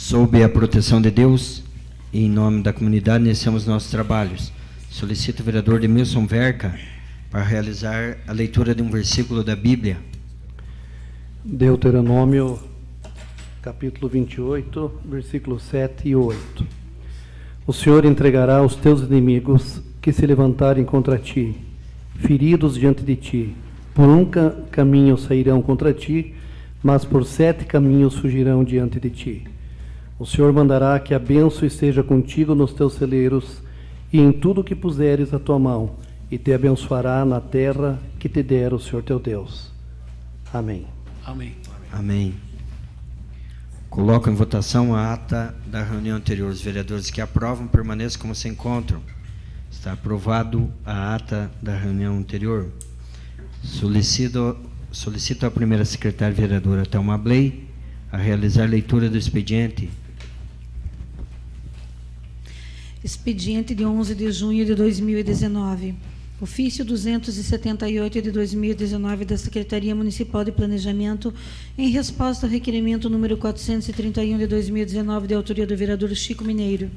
Sob a proteção de Deus e em nome da comunidade, iniciamos nossos trabalhos. Solicito o vereador Demilson Verca para realizar a leitura de um versículo da Bíblia. Deuteronômio, capítulo 28, versículos 7 e 8. O Senhor entregará os teus inimigos que se levantarem contra ti, feridos diante de ti. Por um caminho sairão contra ti, mas por 7 caminhos fugirão diante de ti. O Senhor mandará que a bênção esteja contigo nos teus celeiros e em tudo que puseres a tua mão, e te abençoará na terra que te der o Senhor teu Deus. Amém. Amém. Amém. Coloco em votação a ata da reunião anterior. Os vereadores que aprovam permaneçam como se encontram. Está aprovado a ata da reunião anterior. Solicito a primeira secretária vereadora Thelma Bley a realizar a leitura do expediente. Expediente de 11 de junho de 2019. Ofício 278 de 2019 da Secretaria Municipal de Planejamento, em resposta ao requerimento número 431 de 2019, de autoria do vereador Chico Mineiro.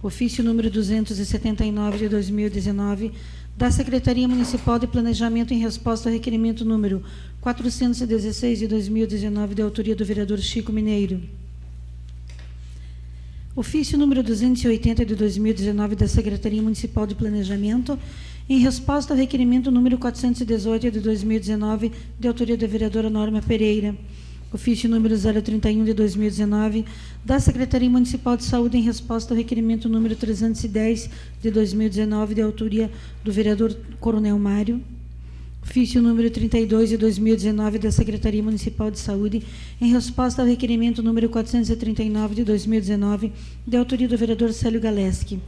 Ofício número 279 de 2019 da Secretaria Municipal de Planejamento, em resposta ao requerimento número 416 de 2019, de autoria do vereador Chico Mineiro. Ofício número 280 de 2019 da Secretaria Municipal de Planejamento, em resposta ao requerimento número 418 de 2019, de autoria da vereadora Norma Pereira. Ofício número 031 de 2019 da Secretaria Municipal de Saúde, em resposta ao requerimento número 310 de 2019, de autoria do vereador Coronel Mário. Ofício número 32 de 2019 da Secretaria Municipal de Saúde, em resposta ao requerimento número 439 de 2019, de autoria do vereador Célio Galeski.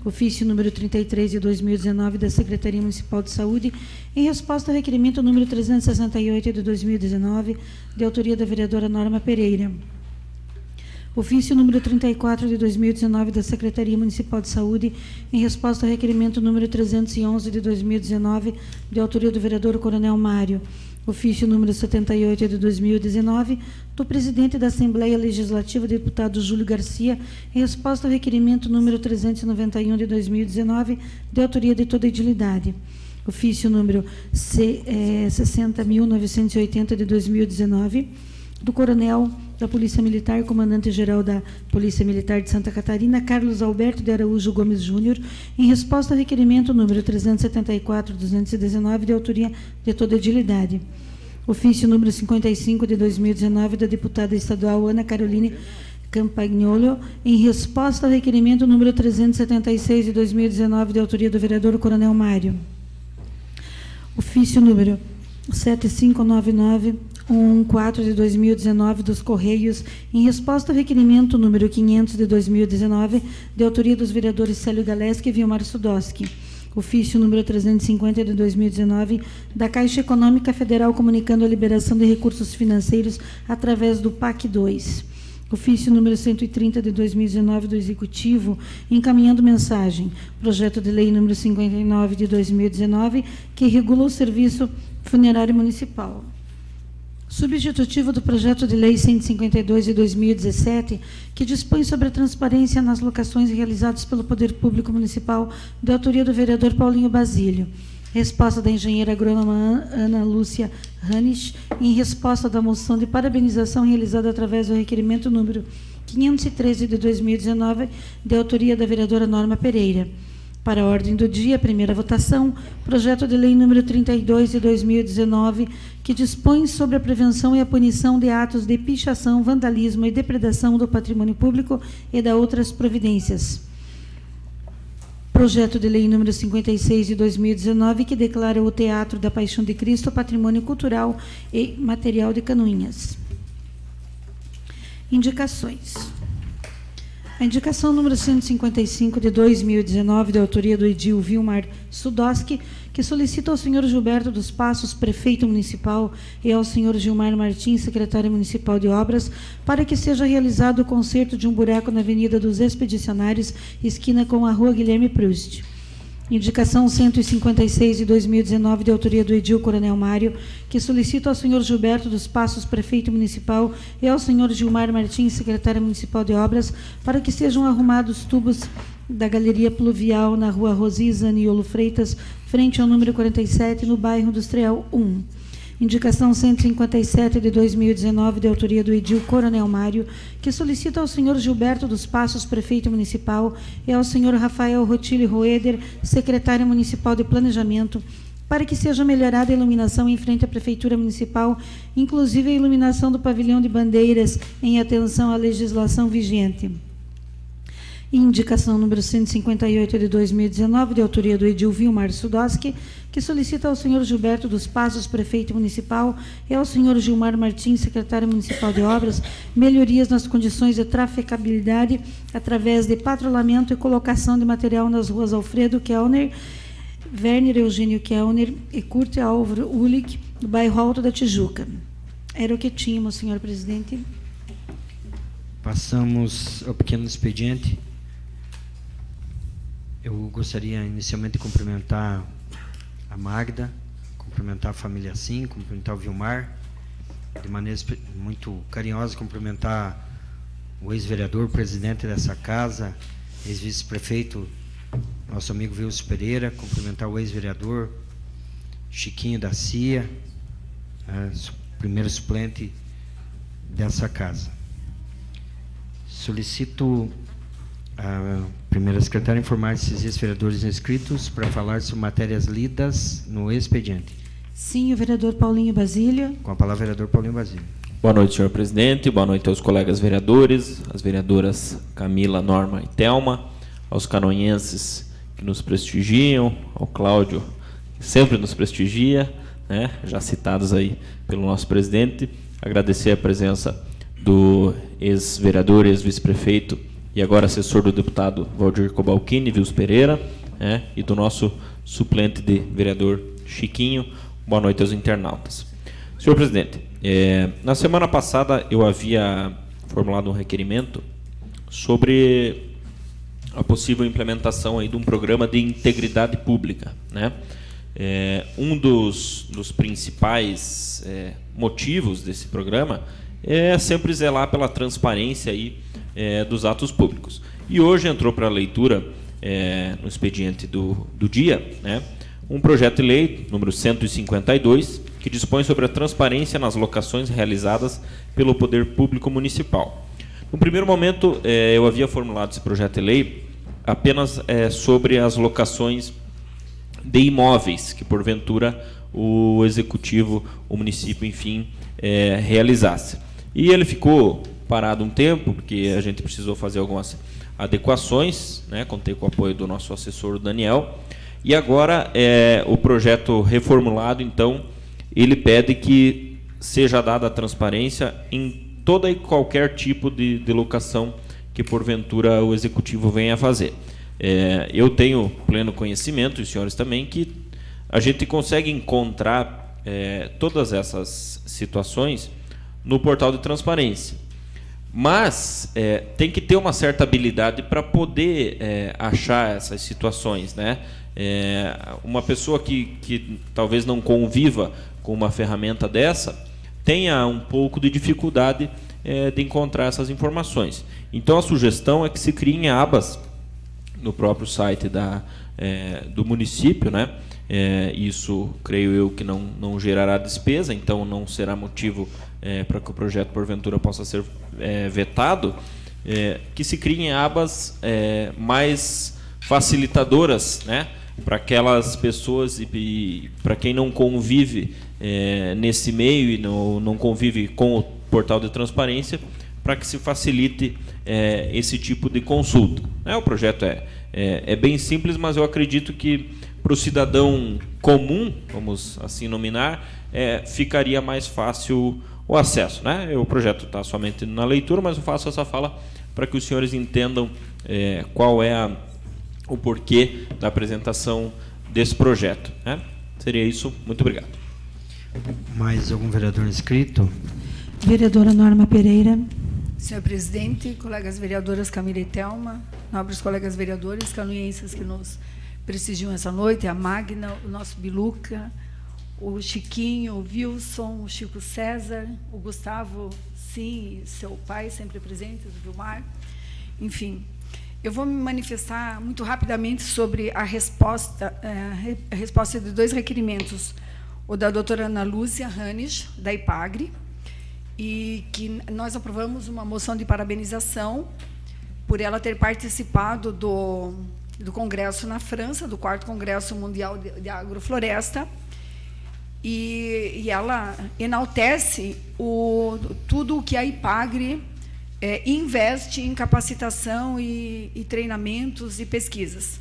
Ofício número 33 de 2019 da Secretaria Municipal de Saúde, em resposta ao requerimento número 368 de 2019, de autoria da vereadora Norma Pereira. Ofício número 34 de 2019 da Secretaria Municipal de Saúde, em resposta ao requerimento número 311 de 2019, de autoria do vereador Coronel Mário. Ofício número 78 de 2019, do presidente da Assembleia Legislativa, deputado Júlio Garcia, em resposta ao requerimento número 391 de 2019, de autoria de toda a edilidade. Ofício número 60.980 de 2019, do coronel da Polícia Militar, comandante-geral da Polícia Militar de Santa Catarina, Carlos Alberto de Araújo Gomes Júnior, em resposta ao requerimento número 374-219, de autoria de toda a edilidade. Ofício número 55 de 2019, da deputada estadual Ana Caroline Campagnolo, em resposta ao requerimento número 376 de 2019, de autoria do vereador Coronel Mário. Ofício número 759914 de 2019 dos Correios, em resposta ao requerimento número 500 de 2019, de autoria dos vereadores Célio Galeski e Vilmar Sudoski. Ofício número 350 de 2019 da Caixa Econômica Federal, comunicando a liberação de recursos financeiros através do PAC 2. Ofício número 130 de 2019 do Executivo, encaminhando mensagem. Projeto de lei número 59 de 2019, que regula o serviço funerário municipal. Substitutivo do projeto de lei 152 de 2017, que dispõe sobre a transparência nas locações realizadas pelo Poder Público Municipal, de autoria do vereador Paulinho Basílio. Resposta da engenheira agrônoma Ana Lúcia Ranisch, em resposta da moção de parabenização realizada através do requerimento número 513 de 2019, de autoria da vereadora Norma Pereira. Para a ordem do dia, primeira votação, projeto de lei número 32 de 2019, que dispõe sobre a prevenção e a punição de atos de pichação, vandalismo e depredação do patrimônio público e da outras providências. Projeto de lei número 56 de 2019, que declara o Teatro da Paixão de Cristo patrimônio cultural e material de Canoinhas. Indicações. A indicação número 155 de 2019, de autoria do edil Vilmar Sudoski, que solicita ao senhor Gilberto dos Passos, prefeito municipal, e ao senhor Gilmar Martins, secretário municipal de obras, para que seja realizado o conserto de um buraco na Avenida dos Expedicionários, esquina com a Rua Guilherme Proust. Indicação 156 de 2019, de autoria do Edil Coronel Mário, que solicita ao senhor Gilberto dos Passos, prefeito municipal, e ao senhor Gilmar Martins, secretário municipal de obras, para que sejam arrumados tubos da galeria pluvial na rua Rosisa Niolo Freitas, frente ao número 47, no bairro Industrial 1. Indicação 157 de 2019, de autoria do Edil Coronel Mário, que solicita ao senhor Gilberto dos Passos, prefeito municipal, e ao senhor Rafael Rotilli Roeder, secretário municipal de planejamento, para que seja melhorada a iluminação em frente à prefeitura municipal, inclusive a iluminação do pavilhão de bandeiras, em atenção à legislação vigente. Indicação número 158 de 2019, de autoria do Edil Vilmar Sudoski, que solicita ao senhor Gilberto dos Passos, prefeito municipal, e ao senhor Gilmar Martins, secretário municipal de obras, melhorias nas condições de traficabilidade através de patrulhamento e colocação de material nas ruas Alfredo Kellner, Werner Eugênio Kellner e Kurt Álvaro Ulich, do bairro Alto da Tijuca. Era o que tínhamos, senhor presidente. Passamos ao pequeno expediente. Eu gostaria inicialmente de cumprimentar a Magda, cumprimentar a família Sim, cumprimentar o Vilmar, de maneira muito carinhosa, cumprimentar o ex-vereador, presidente dessa casa, ex-vice-prefeito, nosso amigo Wilson Pereira, cumprimentar o ex-vereador Chiquinho da CIA, primeiro suplente dessa casa. Solicito a primeira secretária informar esses ex-vereadores inscritos para falar sobre matérias lidas no expediente. Sim, o vereador Paulinho Basílio. Com a palavra, vereador Paulinho Basílio. Boa noite, senhor presidente. Boa noite aos colegas vereadores, às vereadoras Camila, Norma e Thelma, aos canoenses que nos prestigiam, ao Cláudio, que sempre nos prestigia, né, já citados aí pelo nosso presidente. Agradecer a presença do ex-vereador, ex-vice-prefeito e agora assessor do deputado Valdir Cobalcini, Wilson Pereira, né, e do nosso suplente de vereador Chiquinho. Boa noite aos internautas. Senhor presidente, na semana passada eu havia formulado um requerimento sobre a possível implementação aí de um programa de integridade pública, né? Um dos principais motivos desse programa é sempre zelar pela transparência aí, dos atos públicos. E hoje entrou para a leitura, no expediente do dia, né, um projeto de lei, número 152, que dispõe sobre a transparência nas locações realizadas pelo Poder Público Municipal. No primeiro momento, eu havia formulado esse projeto de lei apenas sobre as locações de imóveis que, porventura, o Executivo, o município, enfim, realizasse. E ele ficou parado um tempo, porque a gente precisou fazer algumas adequações, né? Contei com o apoio do nosso assessor Daniel, e agora o projeto reformulado, então, ele pede que seja dada a transparência em toda e qualquer tipo de locação que, porventura, o Executivo venha a fazer. Eu tenho pleno conhecimento, e os senhores também, que a gente consegue encontrar todas essas situações no portal de transparência. Mas tem que ter uma certa habilidade para poder achar essas situações, né? Uma pessoa que talvez não conviva com uma ferramenta dessa tenha um pouco de dificuldade de encontrar essas informações. Então a sugestão é que se criem abas no próprio site do município, né? Isso, creio eu, que não gerará despesa, então não será motivo para que o projeto, porventura, possa ser vetado, que se criem abas mais facilitadoras, né, para aquelas pessoas e para quem não convive nesse meio e não convive com o portal de transparência, para que se facilite esse tipo de consulta. O projeto é bem simples, mas eu acredito que para o cidadão comum, vamos assim nominar, ficaria mais fácil o acesso, né? O projeto está somente na leitura, mas eu faço essa fala para que os senhores entendam qual é o porquê da apresentação desse projeto, né? Seria isso. Muito obrigado. Mais algum vereador inscrito? Vereadora Norma Pereira. Senhor presidente, colegas vereadoras Camila e Thelma, nobres colegas vereadores, canoenses que nos prestigiam essa noite, a Magna, o nosso Biluca, o Chiquinho, o Wilson, o Chico César, o Gustavo, sim, seu pai sempre presente, o Vilmar, enfim. Eu vou me manifestar muito rapidamente sobre a resposta de 2 requerimentos, o da doutora Ana Lúcia Hanes, da IPAGRE, e que nós aprovamos uma moção de parabenização por ela ter participado do congresso na França, do 4º Congresso Mundial de Agrofloresta, e ela enaltece tudo o que a IPAGRE investe em capacitação e treinamentos e pesquisas.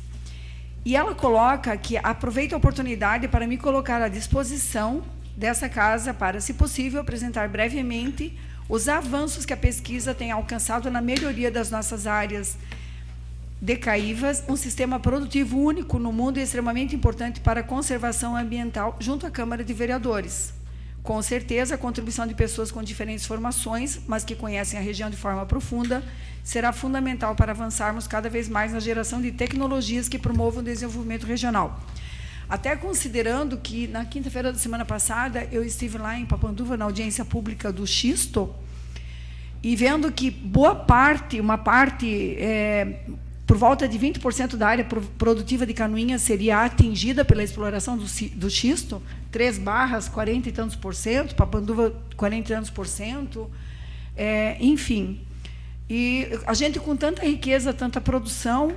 E ela coloca que aproveita a oportunidade para me colocar à disposição dessa casa para, se possível, apresentar brevemente os avanços que a pesquisa tem alcançado na melhoria das nossas áreas de Caívas, um sistema produtivo único no mundo e extremamente importante para a conservação ambiental junto à Câmara de Vereadores. Com certeza, a contribuição de pessoas com diferentes formações, mas que conhecem a região de forma profunda, será fundamental para avançarmos cada vez mais na geração de tecnologias que promovam o desenvolvimento regional. Até considerando que, na quinta-feira da semana passada, eu estive lá em Papanduva, na audiência pública do Xisto, e vendo que por volta de 20% da área produtiva de Canoinhas seria atingida pela exploração do xisto, 3 barras, 40 e tantos por cento, Papanduva, 40 e tantos por cento, enfim. E a gente, com tanta riqueza, tanta produção,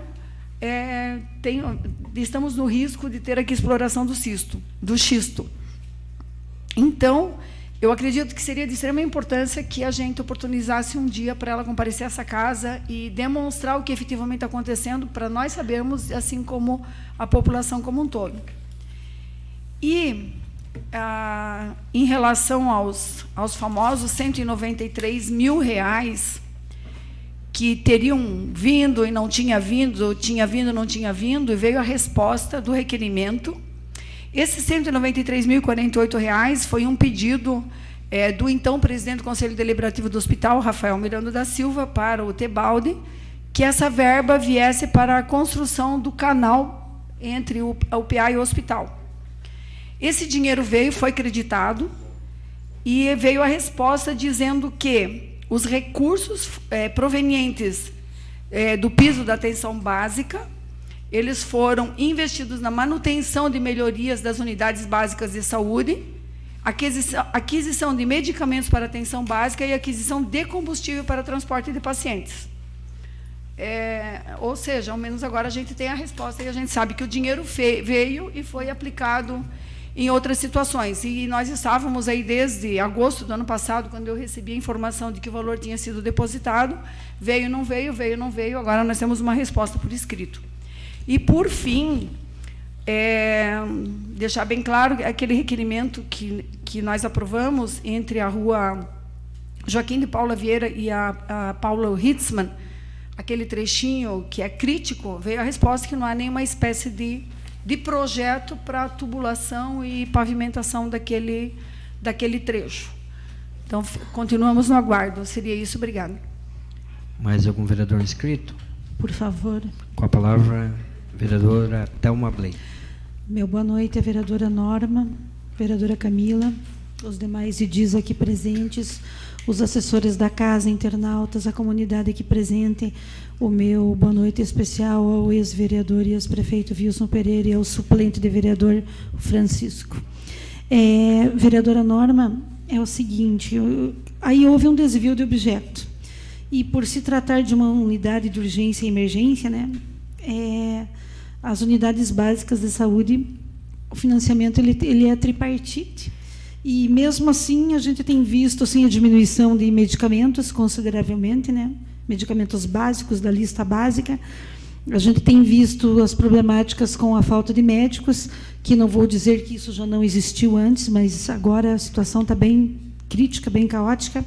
estamos no risco de ter aqui exploração do xisto. Então, eu acredito que seria de extrema importância que a gente oportunizasse um dia para ela comparecer a essa casa e demonstrar o que efetivamente está acontecendo, para nós sabermos, assim como a população como um todo. E, em relação aos famosos R$193 mil, que teriam vindo e não tinha vindo, tinha vindo e não tinha vindo, e veio a resposta do requerimento. Esses R$193.048 foi um pedido do então presidente do Conselho Deliberativo do Hospital, Rafael Miranda da Silva, para o Tebalde, que essa verba viesse para a construção do canal entre o UPA e o hospital. Esse dinheiro foi creditado, e veio a resposta dizendo que os recursos provenientes do piso da atenção básica, eles foram investidos na manutenção de melhorias das unidades básicas de saúde, aquisição de medicamentos para atenção básica e aquisição de combustível para transporte de pacientes. Ou seja, ao menos agora a gente tem a resposta e a gente sabe que o dinheiro veio e foi aplicado em outras situações. E nós estávamos aí desde agosto do ano passado, quando eu recebi a informação de que o valor tinha sido depositado, veio, não veio, agora nós temos uma resposta por escrito. E, por fim, deixar bem claro aquele requerimento que nós aprovamos entre a rua Joaquim de Paula Vieira e a Paula Hitzmann, aquele trechinho que é crítico, veio a resposta que não há nenhuma espécie de projeto para tubulação e pavimentação daquele trecho. Então, continuamos no aguardo. Seria isso. Obrigada. Mais algum vereador inscrito? Por favor. Com a palavra, vereadora Thelma Bley. Meu boa noite, a vereadora Norma, vereadora Camila, os demais IDIs aqui presentes, os assessores da casa, internautas, a comunidade aqui presente, o meu boa noite especial ao ex-vereador e ex-prefeito Wilson Pereira e ao suplente de vereador Francisco. Vereadora Norma, é o seguinte, aí houve um desvio de objeto, e por se tratar de uma unidade de urgência e emergência, né, as unidades básicas de saúde, o financiamento ele é tripartite, e mesmo assim a gente tem visto assim, a diminuição de medicamentos consideravelmente, né? Medicamentos básicos da lista básica. A gente tem visto as problemáticas com a falta de médicos, que não vou dizer que isso já não existiu antes, mas agora a situação está bem crítica, bem caótica.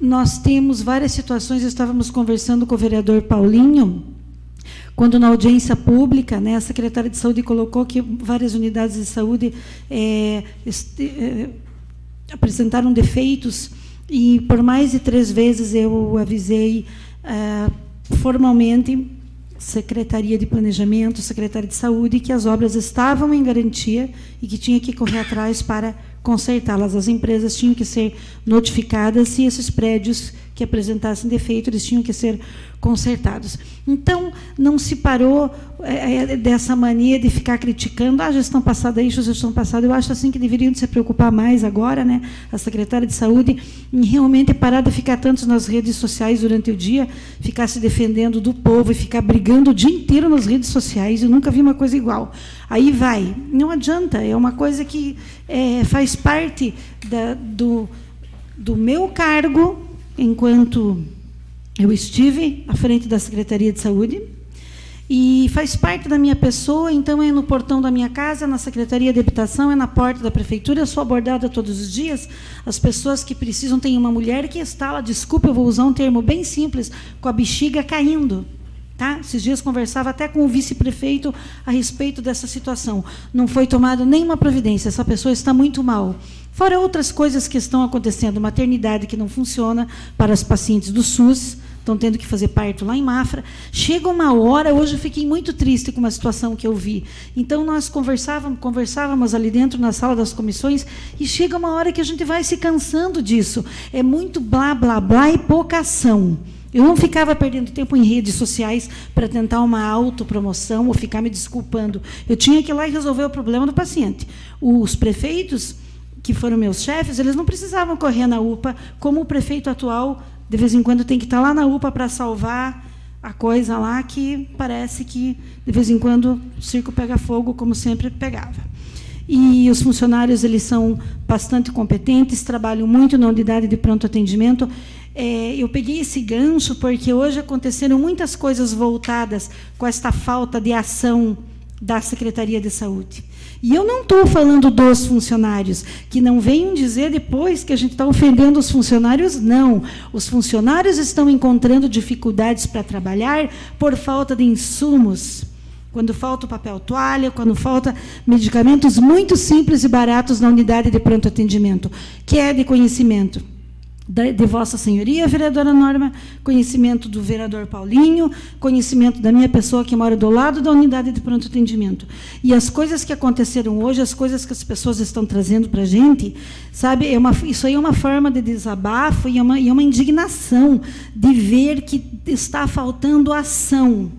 Nós temos várias situações, estávamos conversando com o vereador Paulinho, quando na audiência pública, né, a secretária de saúde colocou que várias unidades de saúde apresentaram defeitos, e por mais de 3 vezes eu avisei formalmente, Secretaria de Planejamento, Secretaria de Saúde, que as obras estavam em garantia e que tinha que correr atrás para consertá-las. As empresas tinham que ser notificadas e esses prédios que apresentassem defeito, eles tinham que ser consertados. Então, não se parou dessa mania de ficar criticando a gestão passada, isso, a gestão passada. Eu acho assim que deveriam se preocupar mais agora, né, a secretária de Saúde, em realmente parar de ficar tanto nas redes sociais durante o dia, ficar se defendendo do povo e ficar brigando o dia inteiro nas redes sociais. Eu nunca vi uma coisa igual. Aí vai. Não adianta, é uma coisa que faz parte do meu cargo, enquanto eu estive à frente da Secretaria de Saúde, e faz parte da minha pessoa. Então, é no portão da minha casa, na Secretaria de Habitação, é na porta da Prefeitura. Eu sou abordada todos os dias. As pessoas que precisam, tem uma mulher que está lá, desculpa, eu vou usar um termo bem simples, com a bexiga caindo. Tá? Esses dias conversava até com o vice-prefeito a respeito dessa situação. Não foi tomada nenhuma providência, essa pessoa está muito mal. Fora outras coisas que estão acontecendo, maternidade que não funciona para as pacientes do SUS, estão tendo que fazer parto lá em Mafra. Chega uma hora, hoje eu fiquei muito triste com uma situação que eu vi. Então, nós conversávamos ali dentro, na sala das comissões, e chega uma hora que a gente vai se cansando disso. É muito blá, blá, blá e pouca ação. Eu não ficava perdendo tempo em redes sociais para tentar uma autopromoção ou ficar me desculpando. Eu tinha que ir lá e resolver o problema do paciente. Os prefeitos, que foram meus chefes, eles não precisavam correr na UPA, como o prefeito atual, de vez em quando, tem que estar lá na UPA para salvar a coisa lá, que parece que, de vez em quando, o circo pega fogo, como sempre pegava. E os funcionários, eles são bastante competentes, trabalham muito na unidade de pronto atendimento. Eu peguei esse gancho porque hoje aconteceram muitas coisas voltadas com esta falta de ação da Secretaria de Saúde. E eu não estou falando dos funcionários, que não venham dizer depois que a gente está ofendendo os funcionários, não. Os funcionários estão encontrando dificuldades para trabalhar por falta de insumos. Quando falta o papel toalha, quando falta medicamentos muito simples e baratos na unidade de pronto atendimento, que é de conhecimento de Vossa Senhoria, vereadora Norma, conhecimento do vereador Paulinho, conhecimento da minha pessoa que mora do lado da unidade de pronto atendimento. E as coisas que aconteceram hoje, as coisas que as pessoas estão trazendo para a gente, sabe, isso aí é uma forma de desabafo e é uma indignação de ver que está faltando ação.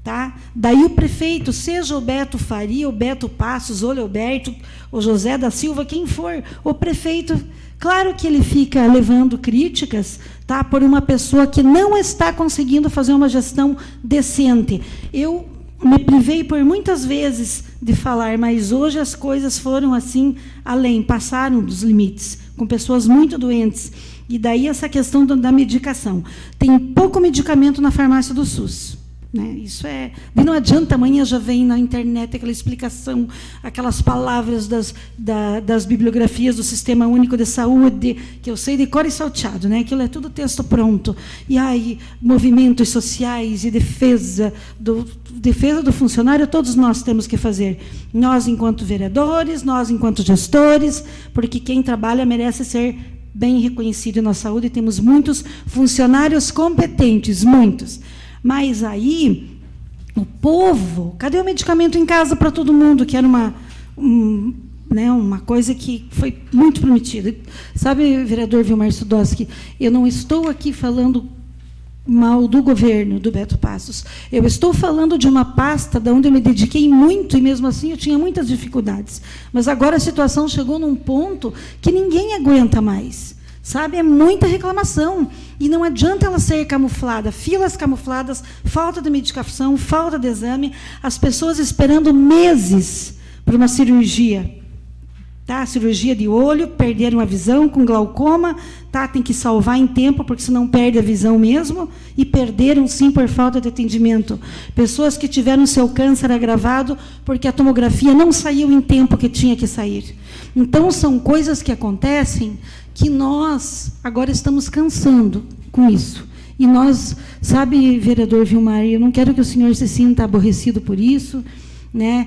Tá? Daí o prefeito, seja o Beto Faria, o Beto Passos, o Leoberto, o José da Silva, quem for, o prefeito, claro que ele fica levando críticas, tá, por uma pessoa que não está conseguindo fazer uma gestão decente. Eu me privei por muitas vezes de falar, mas hoje as coisas foram assim, além, passaram dos limites, com pessoas muito doentes. E daí essa questão da medicação. Tem pouco medicamento na farmácia do SUS. Né? Isso é. E não adianta, amanhã já vem na internet aquela explicação, aquelas palavras das bibliografias do Sistema Único de Saúde, que eu sei de cor e salteado, né? Aquilo é tudo texto pronto. E aí, movimentos sociais e defesa do funcionário, todos nós temos que fazer. Nós, enquanto vereadores, nós, enquanto gestores, porque quem trabalha merece ser bem reconhecido na saúde, e temos muitos funcionários competentes, muitos. Mas aí, o povo, cadê o medicamento em casa para todo mundo, que era uma coisa que foi muito prometida. Sabe, vereador Vilmar Sudowski, eu não estou aqui falando mal do governo do Beto Passos. Eu estou falando de uma pasta da onde eu me dediquei muito, e mesmo assim eu tinha muitas dificuldades. Mas agora a situação chegou num ponto que ninguém aguenta mais. Sabe, é muita reclamação. E não adianta ela ser camuflada. Filas camufladas, falta de medicação, falta de exame, as pessoas esperando meses para uma cirurgia. Tá? Cirurgia de olho, perderam a visão com glaucoma, tá? Tem que salvar em tempo, porque senão perde a visão mesmo, e perderam, sim, por falta de atendimento. Pessoas que tiveram seu câncer agravado porque a tomografia não saiu em tempo que tinha que sair. Então, são coisas que acontecem que nós agora estamos cansando com isso. E nós, sabe, vereador Vilmar, eu não quero que o senhor se sinta aborrecido por isso, né?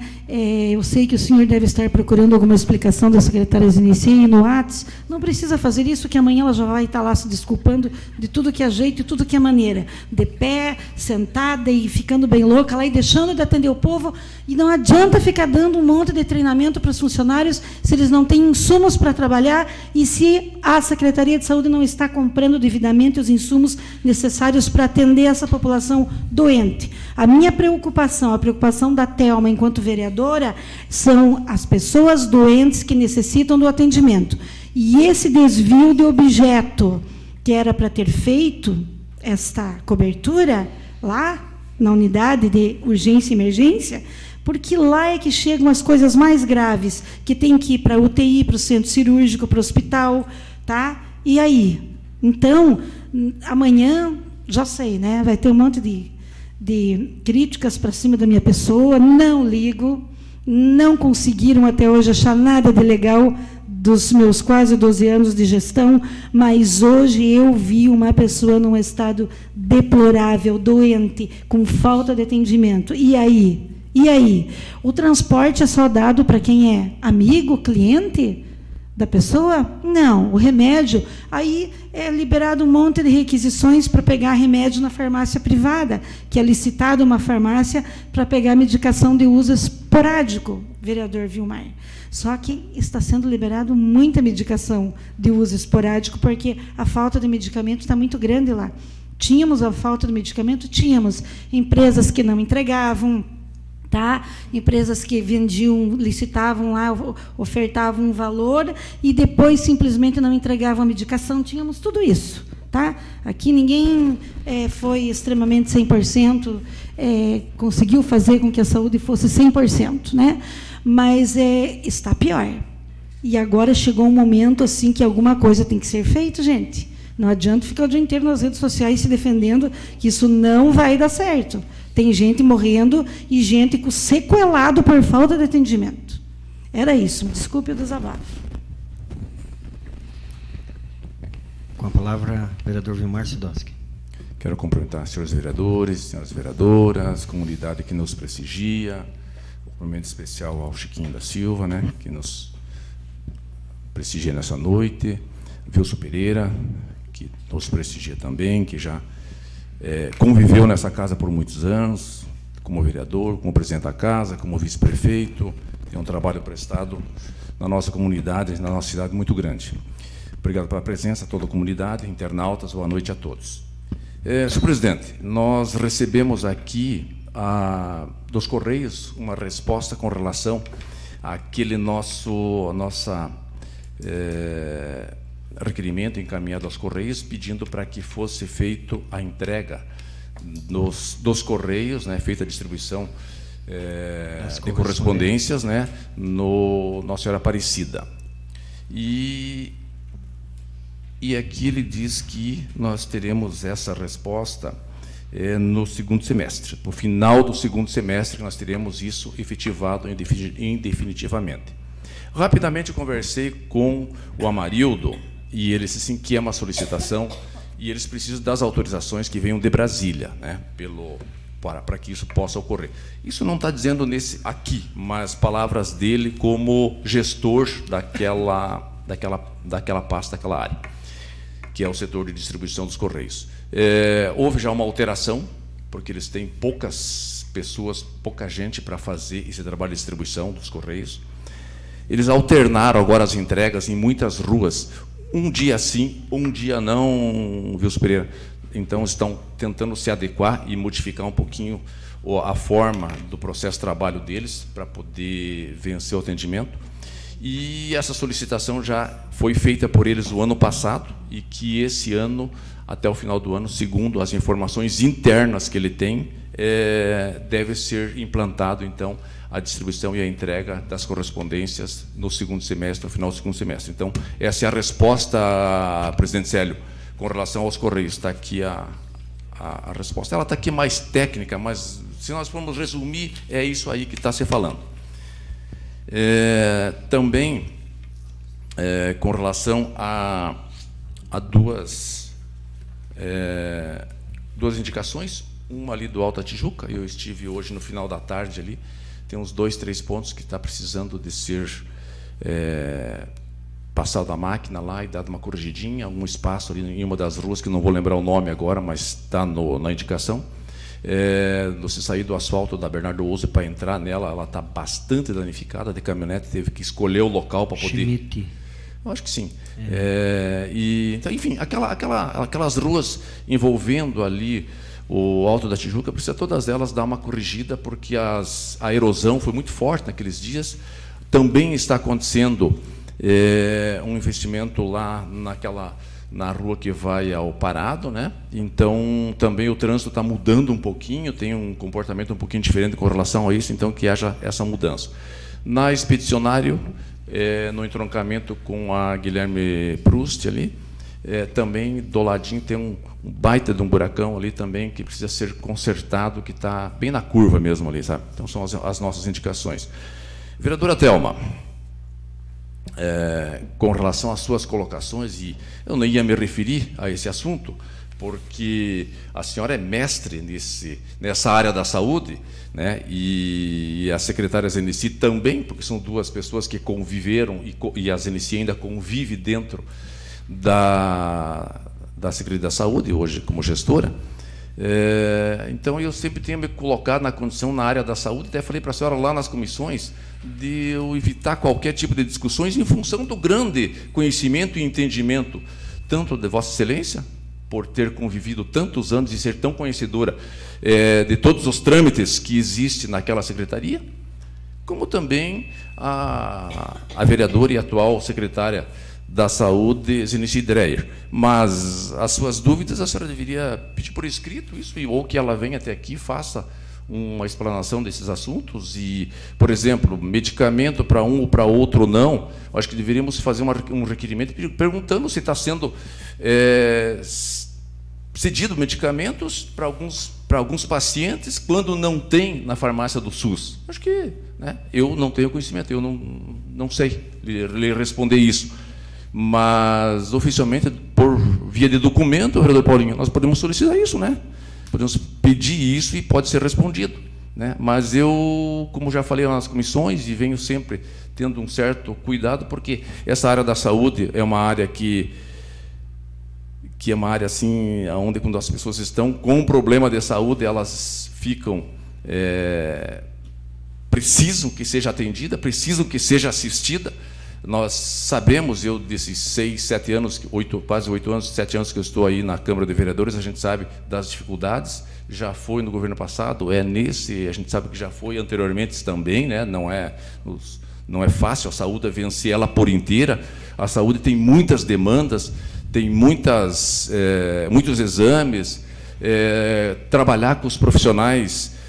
Eu sei que o senhor deve estar procurando alguma explicação da secretária Ziniciei no WhatsApp. Não precisa fazer isso, que amanhã ela já vai estar lá se desculpando de tudo que é jeito e tudo que é maneira. De pé, sentada e ficando bem louca lá e deixando de atender o povo. E não adianta ficar dando um monte de treinamento para os funcionários se eles não têm insumos para trabalhar e se a Secretaria de Saúde não está comprando devidamente os insumos necessários para atender essa população doente. A minha preocupação, a preocupação da Thelma, enquanto vereadora, são as pessoas doentes que necessitam do atendimento. E esse desvio de objeto, que era para ter feito esta cobertura lá na unidade de urgência e emergência, porque lá é que chegam as coisas mais graves, que tem que ir para a UTI, para o centro cirúrgico, para o hospital, tá? E aí? Então, amanhã, já sei, né? Vai ter um monte de críticas para cima da minha pessoa, não ligo, não conseguiram até hoje achar nada de legal dos meus quase 12 anos de gestão, mas hoje eu vi uma pessoa num estado deplorável, doente, com falta de atendimento. E aí? E aí? O transporte é só dado para quem é amigo, cliente da pessoa? Não. O remédio, aí é liberado um monte de requisições para pegar remédio na farmácia privada, que é licitado uma farmácia para pegar medicação de uso esporádico, vereador Vilmar. Só que está sendo liberado muita medicação de uso esporádico, porque a falta de medicamento está muito grande lá. Tínhamos a falta de medicamento? Tínhamos. Empresas que não entregavam, tá? Empresas que vendiam, licitavam lá, ofertavam um valor e depois simplesmente não entregavam a medicação. Tínhamos tudo isso. Tá? Aqui ninguém foi extremamente 100%, conseguiu fazer com que a saúde fosse 100%, né? Mas está pior. E agora chegou um momento assim que alguma coisa tem que ser feita, gente. Não adianta ficar o dia inteiro nas redes sociais se defendendo que isso não vai dar certo. Tem gente morrendo e gente sequelado por falta de atendimento. Era isso. Desculpe o desabafo. Com a palavra, vereador Vilmar Sidowski. Quero cumprimentar senhores vereadores, senhoras vereadoras, comunidade que nos prestigia, um cumprimento especial ao Chiquinho da Silva, né, que nos prestigia nessa noite, Wilson Pereira, que nos prestigia também, que já conviveu nessa casa por muitos anos, como vereador, como presidente da casa, como vice-prefeito, tem um trabalho prestado na nossa comunidade, na nossa cidade, muito grande. Obrigado pela presença, a toda a comunidade, internautas, boa noite a todos. Senhor presidente, nós recebemos aqui dos Correios uma resposta com relação àquele nosso requerimento encaminhado aos Correios, pedindo para que fosse feito a entrega dos Correios, né, feita a distribuição de correspondências, né, no Nossa Senhora Aparecida. E aqui ele diz que nós teremos essa resposta no segundo semestre. No final do segundo semestre, nós teremos isso efetivado indefinitivamente. Rapidamente eu conversei com o Amarildo, e ele disse assim, que é uma solicitação, e eles precisam das autorizações que venham de Brasília, né, para que isso possa ocorrer. Isso não está dizendo aqui, mas palavras dele como gestor daquela pasta, daquela área, que é o setor de distribuição dos Correios. Houve já uma alteração, porque eles têm poucas pessoas, pouca gente para fazer esse trabalho de distribuição dos Correios. Eles alternaram agora as entregas em muitas ruas, um dia sim, um dia não, Wilson Pereira. Então, estão tentando se adequar e modificar um pouquinho a forma do processo de trabalho deles, para poder vencer o atendimento. E essa solicitação já foi feita por eles o ano passado, e que esse ano, até o final do ano, segundo as informações internas que ele tem, deve ser implantado, então, a distribuição e a entrega das correspondências no segundo semestre, no final do segundo semestre. Então, essa é a resposta, presidente Célio, com relação aos Correios. Está aqui a resposta. Ela está aqui mais técnica, mas, se nós formos resumir, é isso aí que está se falando. Também, com relação a duas indicações, uma ali do Alta Tijuca, eu estive hoje no final da tarde ali, tem uns 2, 3 pontos que está precisando de ser passado a máquina lá e dado uma corrigidinha, algum espaço ali em uma das ruas, que não vou lembrar o nome agora, mas está na indicação. Você sair do asfalto da Bernardo Ouse para entrar nela, ela está bastante danificada, de caminhonete, teve que escolher o local para poder... Schmidt. Eu acho que sim. Então, enfim, aquelas ruas envolvendo ali o Alto da Tijuca, precisa todas elas dar uma corrigida, porque a erosão foi muito forte naqueles dias. Também está acontecendo um investimento lá na rua que vai ao Parado, né? Então também o trânsito está mudando um pouquinho, tem um comportamento um pouquinho diferente com relação a isso, então que haja essa mudança. Na Expedicionário, no entroncamento com a Guilherme Proust ali, também do ladinho tem um baita de um buracão ali também que precisa ser consertado, que está bem na curva mesmo ali, sabe? Então são as nossas indicações. Vereadora Thelma, com relação às suas colocações, e eu não ia me referir a esse assunto, porque a senhora é mestre nessa área da saúde, né? E a secretária Zenici também, porque são duas pessoas que conviveram, e a Zenici ainda convive dentro da Secretaria da Saúde, hoje como gestora. Então eu sempre tenho me colocado na condição na área da saúde, até falei para a senhora lá nas comissões, de eu evitar qualquer tipo de discussões em função do grande conhecimento e entendimento, tanto de Vossa Excelência, por ter convivido tantos anos e ser tão conhecedora de todos os trâmites que existem naquela secretaria, como também a vereadora e atual secretária da Saúde, Zenici Dreyer. Mas as suas dúvidas a senhora deveria pedir por escrito isso, ou que ela venha até aqui e faça uma explanação desses assuntos. E, por exemplo, medicamento para um ou para outro não, acho que deveríamos fazer um requerimento perguntando se está sendo cedido medicamentos para alguns pacientes quando não tem na farmácia do SUS. Acho que, né, eu não tenho conhecimento, eu não sei lhe responder isso. Mas, oficialmente, por via de documento, vereador Paulinho, nós podemos solicitar isso, né? Podemos pedir isso e pode ser respondido, né? Mas eu, como já falei nas comissões, e venho sempre tendo um certo cuidado, porque essa área da saúde é uma área que é uma área assim, onde quando as pessoas estão com um problema de saúde, elas ficam... precisam que seja atendida, precisam que seja assistida. Nós sabemos, eu desses 6, 7 anos, quase 8 anos, 7 anos que eu estou aí na Câmara de Vereadores, a gente sabe das dificuldades, já foi no governo passado, a gente sabe que já foi anteriormente também, né? Não é fácil a saúde vencer ela por inteira. A saúde tem muitas demandas, tem muitos exames, trabalhar com os profissionais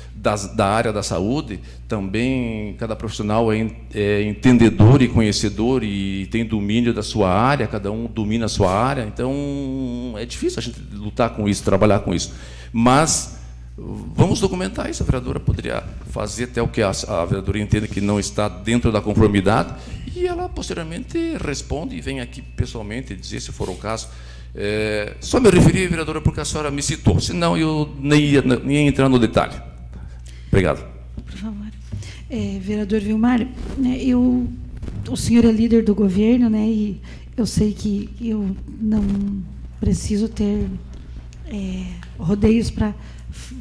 da área da saúde, também cada profissional é entendedor e conhecedor e tem domínio da sua área, cada um domina a sua área, então é difícil a gente lutar com isso, trabalhar com isso. Mas vamos documentar isso, a vereadora poderia fazer até o que a vereadora entenda que não está dentro da conformidade, e ela posteriormente responde e vem aqui pessoalmente dizer, se for o caso. Só me referi, vereadora, porque a senhora me citou, senão eu nem ia entrar no detalhe. Obrigado. Por favor. Vereador Vilmar, né, o senhor é líder do governo, né, e eu sei que eu não preciso ter rodeios para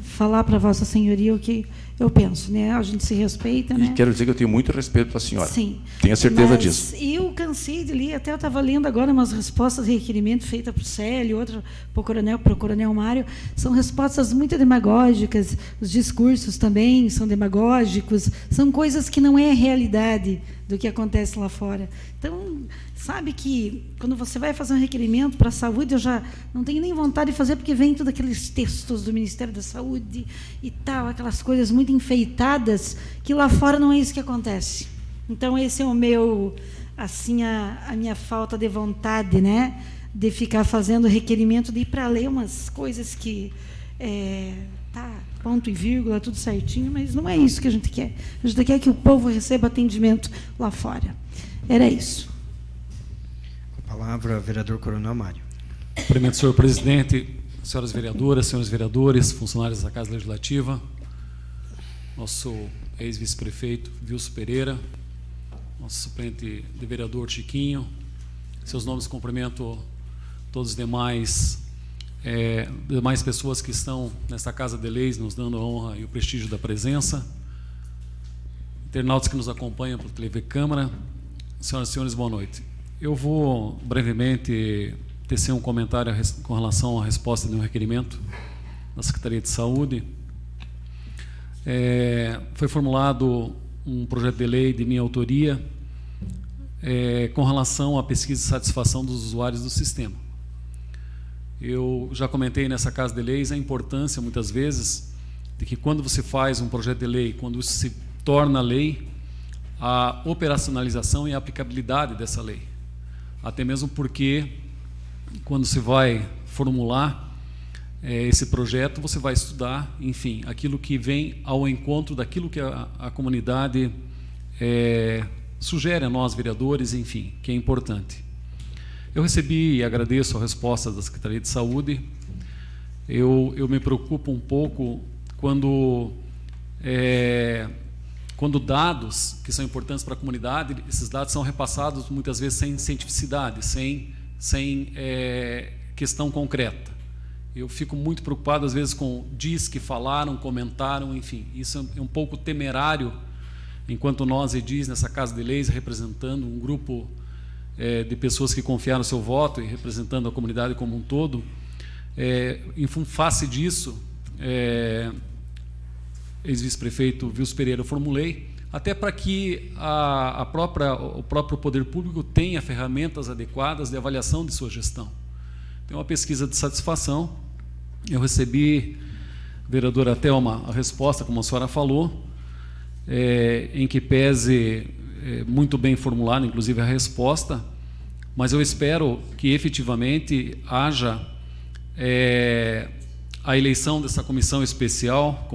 falar para Vossa Senhoria o que eu penso, né? A gente se respeita, né? E quero dizer que eu tenho muito respeito pela senhora. Sim. Tenha certeza disso. Eu cansei de ler, até eu estava lendo agora umas respostas de requerimento feitas para o Célio, outra para o Coronel Mário. São respostas muito demagógicas, os discursos também são demagógicos, são coisas que não é a realidade do que acontece lá fora. Então, sabe que quando você vai fazer um requerimento para a saúde, eu já não tenho nem vontade de fazer, porque vem todos aqueles textos do Ministério da Saúde e tal, aquelas coisas muito enfeitadas, que lá fora não é isso que acontece. Então, esse é o meu, assim, a minha falta de vontade, né, de ficar fazendo requerimento, de ir para ler umas coisas que tá ponto e vírgula, tudo certinho, mas não é isso que a gente quer. A gente quer que o povo receba atendimento lá fora. Era isso. Com a palavra, vereador Coronel Mário. Cumprimento, senhor presidente, senhoras vereadoras, senhores vereadores, funcionários da Casa Legislativa. nosso ex-vice-prefeito Wilson Pereira, nosso suplente de vereador Chiquinho. Seus nomes cumprimento todos os demais pessoas que estão nesta Casa de Leis, nos dando a honra e o prestígio da presença. Internautas que nos acompanham pela TV Câmara, senhoras e senhores, boa noite. Eu vou brevemente tecer um comentário com relação à resposta de um requerimento da Secretaria de Saúde. Foi formulado um projeto de lei de minha autoria com relação à pesquisa de satisfação dos usuários do sistema. Eu já comentei nessa Casa de Leis a importância, muitas vezes, de que quando você faz um projeto de lei, quando isso se torna lei, a operacionalização e a aplicabilidade dessa lei. Até mesmo porque, quando se vai formular esse projeto, você vai estudar, enfim, aquilo que vem ao encontro daquilo que a comunidade sugere a nós, vereadores, enfim, que é importante. Eu recebi e agradeço a resposta da Secretaria de Saúde. Eu me preocupo um pouco quando dados que são importantes para a comunidade, esses dados são repassados muitas vezes sem cientificidade, sem questão concreta. Eu fico muito preocupado, às vezes, com diz que falaram, comentaram, enfim. Isso é um pouco temerário, enquanto nós, edis, nessa Casa de Leis, representando um grupo de pessoas que confiaram seu voto e representando a comunidade como um todo, em face disso, ex-vice-prefeito Wilson Pereira, eu formulei, até para que o próprio poder público tenha ferramentas adequadas de avaliação de sua gestão. Tem uma pesquisa de satisfação, eu recebi, vereadora Thelma, a resposta, como a senhora falou, em que pese muito bem formulada, inclusive a resposta, mas eu espero que efetivamente haja a eleição dessa comissão especial,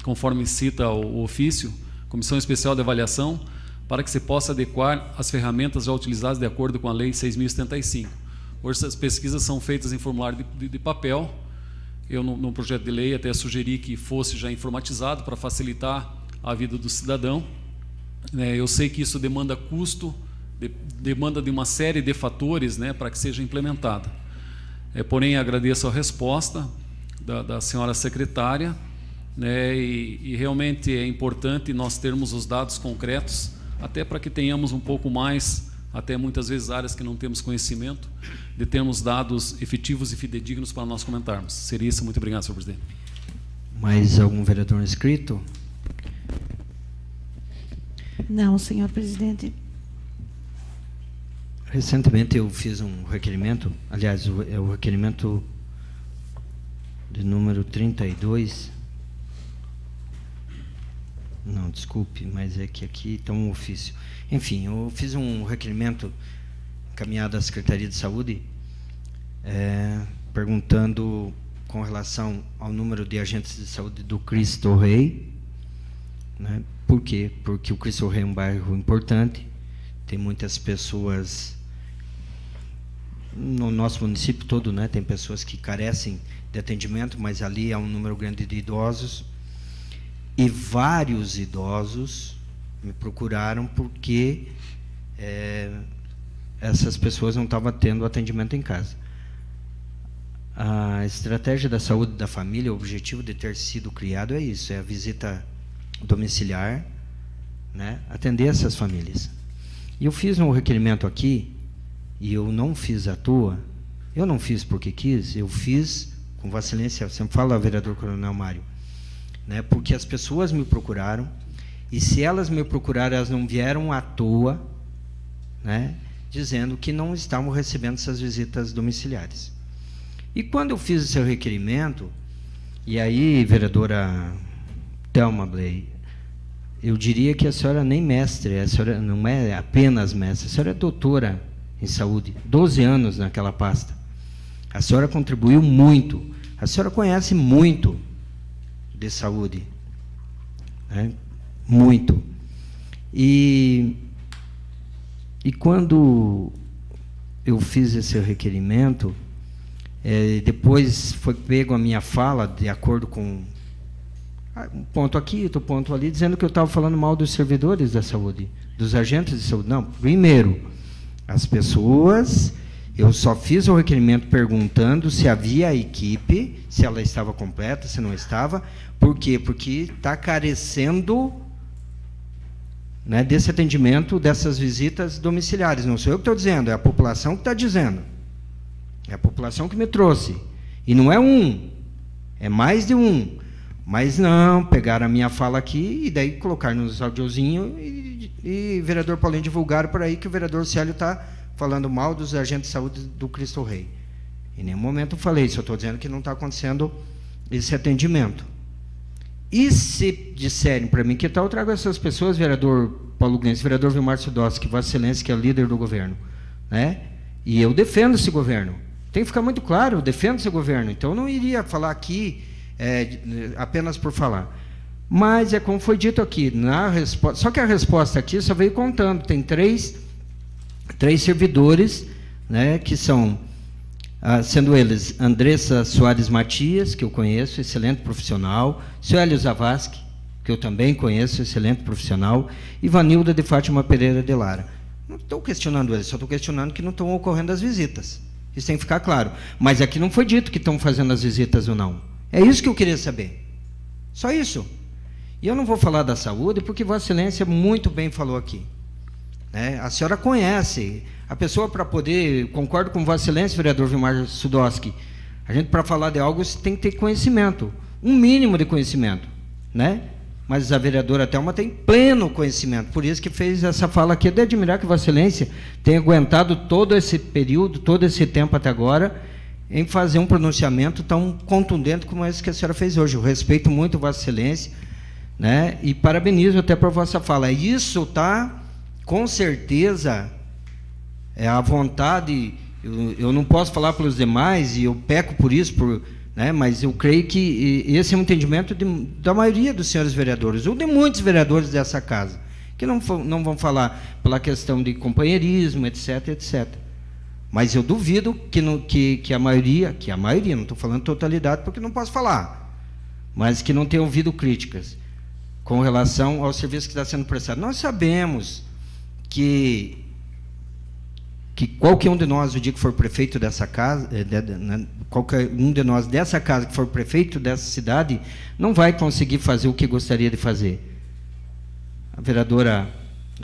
conforme cita o ofício, comissão especial de avaliação, para que se possa adequar as ferramentas já utilizadas de acordo com a Lei 6.075. Hoje essas pesquisas são feitas em formulário de papel. Eu, no projeto de lei, até sugeri que fosse já informatizado para facilitar a vida do cidadão. Eu sei que isso demanda custo, demanda de uma série de fatores, para que seja implementada. Porém, agradeço a resposta da senhora secretária, e realmente é importante nós termos os dados concretos, até para que tenhamos um pouco mais, até muitas vezes áreas que não temos conhecimento, de termos dados efetivos e fidedignos para nós comentarmos. Seria isso. Muito obrigado, senhor presidente. Mais algum vereador inscrito? Não, senhor presidente. Recentemente eu fiz um requerimento, aliás, o requerimento de número 32. Não, desculpe, mas é que aqui está um ofício. Enfim, eu fiz um requerimento encaminhado à Secretaria de Saúde, perguntando com relação ao número de agentes de saúde do Cristo Rei. Por quê? Porque o Cristo Rei é um bairro importante, tem muitas pessoas, no nosso município todo, tem pessoas que carecem de atendimento, mas ali há um número grande de idosos, e vários idosos me procuraram porque essas pessoas não estavam tendo atendimento em casa. A estratégia da saúde da família, o objetivo de ter sido criado é isso, é a visita domiciliar, atender essas famílias. E eu fiz um requerimento aqui, e eu não fiz à toa, eu não fiz porque quis, eu fiz com Vossa Excelência, sempre fala, vereador Coronel Mário, porque as pessoas me procuraram, e se elas me procuraram, elas não vieram à toa, dizendo que não estavam recebendo essas visitas domiciliares. E quando eu fiz esse requerimento, e aí, vereadora Thelma Bley, eu diria que a senhora nem mestre, a senhora não é apenas mestre, a senhora é doutora em saúde, 12 anos naquela pasta. A senhora contribuiu muito, a senhora conhece muito de saúde, muito. E quando eu fiz esse requerimento, depois foi pego a minha fala, de acordo com Um ponto aqui, outro ponto ali, dizendo que eu estava falando mal dos servidores da saúde, dos agentes de saúde. Não, primeiro, as pessoas, eu só fiz o requerimento perguntando se havia a equipe, se ela estava completa, se não estava. Por quê? Porque está carecendo, né, desse atendimento, dessas visitas domiciliares. Não sou eu que estou dizendo, é a população que está dizendo. É a população que me trouxe. E não é um, é mais de um. Mas não, pegaram a minha fala aqui e daí colocaram nos audiozinhos e o vereador Paulinho divulgaram por aí que o vereador Célio está falando mal dos agentes de saúde do Cristo Rei. Em nenhum momento eu falei isso, eu estou dizendo que não está acontecendo esse atendimento. E se disserem para mim que tal, eu trago essas pessoas, vereador Paulo Glense, vereador Vilmar Sudowski, Vossa Excelência, que é líder do governo, né? E eu defendo esse governo. Tem que ficar muito claro, eu defendo esse governo. Então eu não iria falar aqui apenas por falar. Mas é como foi dito aqui, na resposta, só que a resposta aqui só veio contando, tem três servidores, né, que são, sendo eles Andressa Soares Matias, que eu conheço, excelente profissional, Suélio Zavascki, que eu também conheço, excelente profissional, e Vanilda de Fátima Pereira de Lara. Não estou questionando eles, só estou questionando que não estão ocorrendo as visitas. Isso tem que ficar claro. Mas aqui não foi dito que estão fazendo as visitas ou não. É isso que eu queria saber. Só isso. E eu não vou falar da saúde, porque Vossa Excelência muito bem falou aqui. Né? A senhora conhece. A pessoa, para poder... Concordo com Vossa Excelência, vereador Vilmar Sudowski. A gente, para falar de algo, tem que ter conhecimento. Um mínimo de conhecimento. Né? Mas a vereadora Thelma tem pleno conhecimento. Por isso que fez essa fala aqui. É de admirar que Vossa Excelência tenha aguentado todo esse período, todo esse tempo até agora, em fazer um pronunciamento tão contundente como esse que a senhora fez hoje. Eu respeito muito Vossa Excelência, né? E parabenizo até por vossa fala. Isso está, com certeza, a vontade. Eu não posso falar pelos demais, e eu peco por isso, né? Mas eu creio que esse é um entendimento da maioria dos senhores vereadores, ou de muitos vereadores dessa casa, que não vão falar pela questão de companheirismo, etc, etc. Mas eu duvido que a maioria, não estou falando totalidade porque não posso falar, mas que não tenha ouvido críticas com relação ao serviço que está sendo prestado. Nós sabemos que qualquer um de nós, o dia que for prefeito dessa casa, qualquer um de nós dessa casa que for prefeito dessa cidade, não vai conseguir fazer o que gostaria de fazer. A vereadora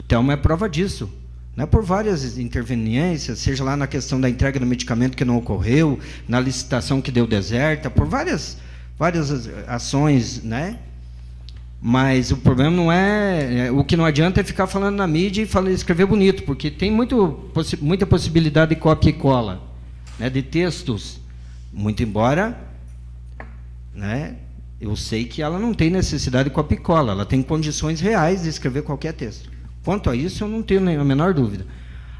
Thelma é prova disso. Né, por várias interveniências, seja lá na questão da entrega do medicamento que não ocorreu, na licitação que deu deserta, por várias ações, né? Mas o problema não o que não adianta é ficar falando na mídia e escrever bonito, porque tem muita possibilidade de cópia e cola, né, de textos, muito embora, né, eu sei que ela não tem necessidade de cópia e cola, ela tem condições reais de escrever qualquer texto. Quanto a isso, eu não tenho a menor dúvida.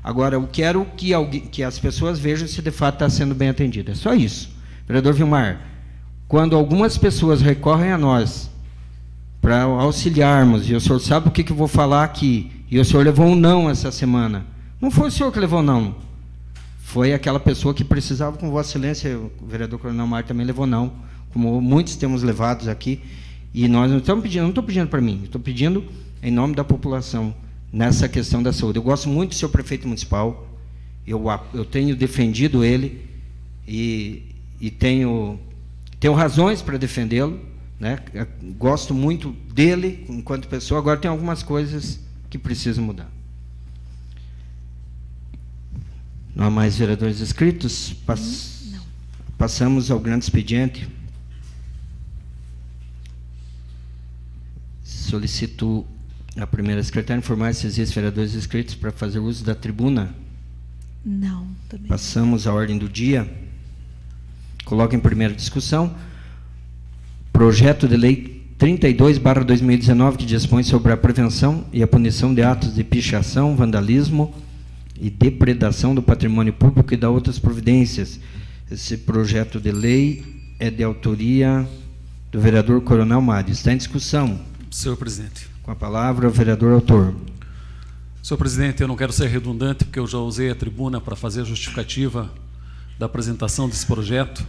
Agora, eu quero que as pessoas vejam se de fato está sendo bem atendida. É só isso. Vereador Vilmar, quando algumas pessoas recorrem a nós para auxiliarmos, e o senhor sabe o que eu vou falar aqui, e o senhor levou um não essa semana. Não foi o senhor que levou não. Foi aquela pessoa que precisava, com Vossa Excelência, o vereador Coronel Mário também levou não, como muitos temos levados aqui. E nós não estamos pedindo, não estou pedindo para mim, estou pedindo em nome da população, nessa questão da saúde. Eu gosto muito do seu prefeito municipal, eu tenho defendido ele e tenho razões para defendê-lo, né? Gosto muito dele enquanto pessoa. Agora tem algumas coisas que precisam mudar. Não há mais vereadores inscritos? Passamos ao grande expediente. Solicito a primeira secretária informar se existem vereadores inscritos para fazer uso da tribuna. Não, também. Passamos à ordem do dia. Coloco em primeira discussão projeto de lei 32/2019, que dispõe sobre a prevenção e a punição de atos de pichação, vandalismo e depredação do patrimônio público e da outras providências. Esse projeto de lei é de autoria do vereador Coronel Mário. Está em discussão. Senhor presidente. Com a palavra, o vereador autor. Senhor presidente, eu não quero ser redundante, porque eu já usei a tribuna para fazer a justificativa da apresentação desse projeto.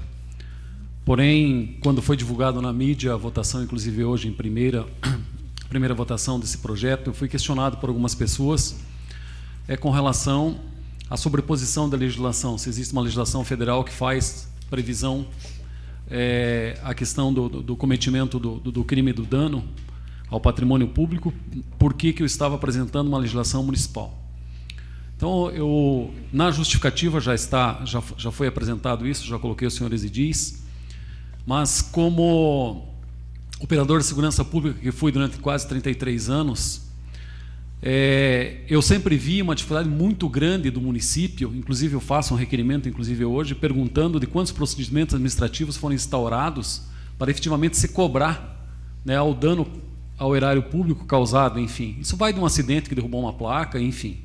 Porém, quando foi divulgado na mídia a votação, inclusive hoje em primeira votação desse projeto, eu fui questionado por algumas pessoas com relação à sobreposição da legislação. Se existe uma legislação federal que faz previsão a questão do cometimento do crime do dano ao patrimônio público, por que eu estava apresentando uma legislação municipal? Então, na justificativa já foi apresentado isso, já coloquei os senhores edis, mas como operador de segurança pública que fui durante quase 33 anos, eu sempre vi uma dificuldade muito grande do município, inclusive eu faço um requerimento, inclusive hoje, perguntando de quantos procedimentos administrativos foram instaurados para efetivamente se cobrar, né, ao dano ao erário público causado, enfim. Isso vai de um acidente que derrubou uma placa, enfim.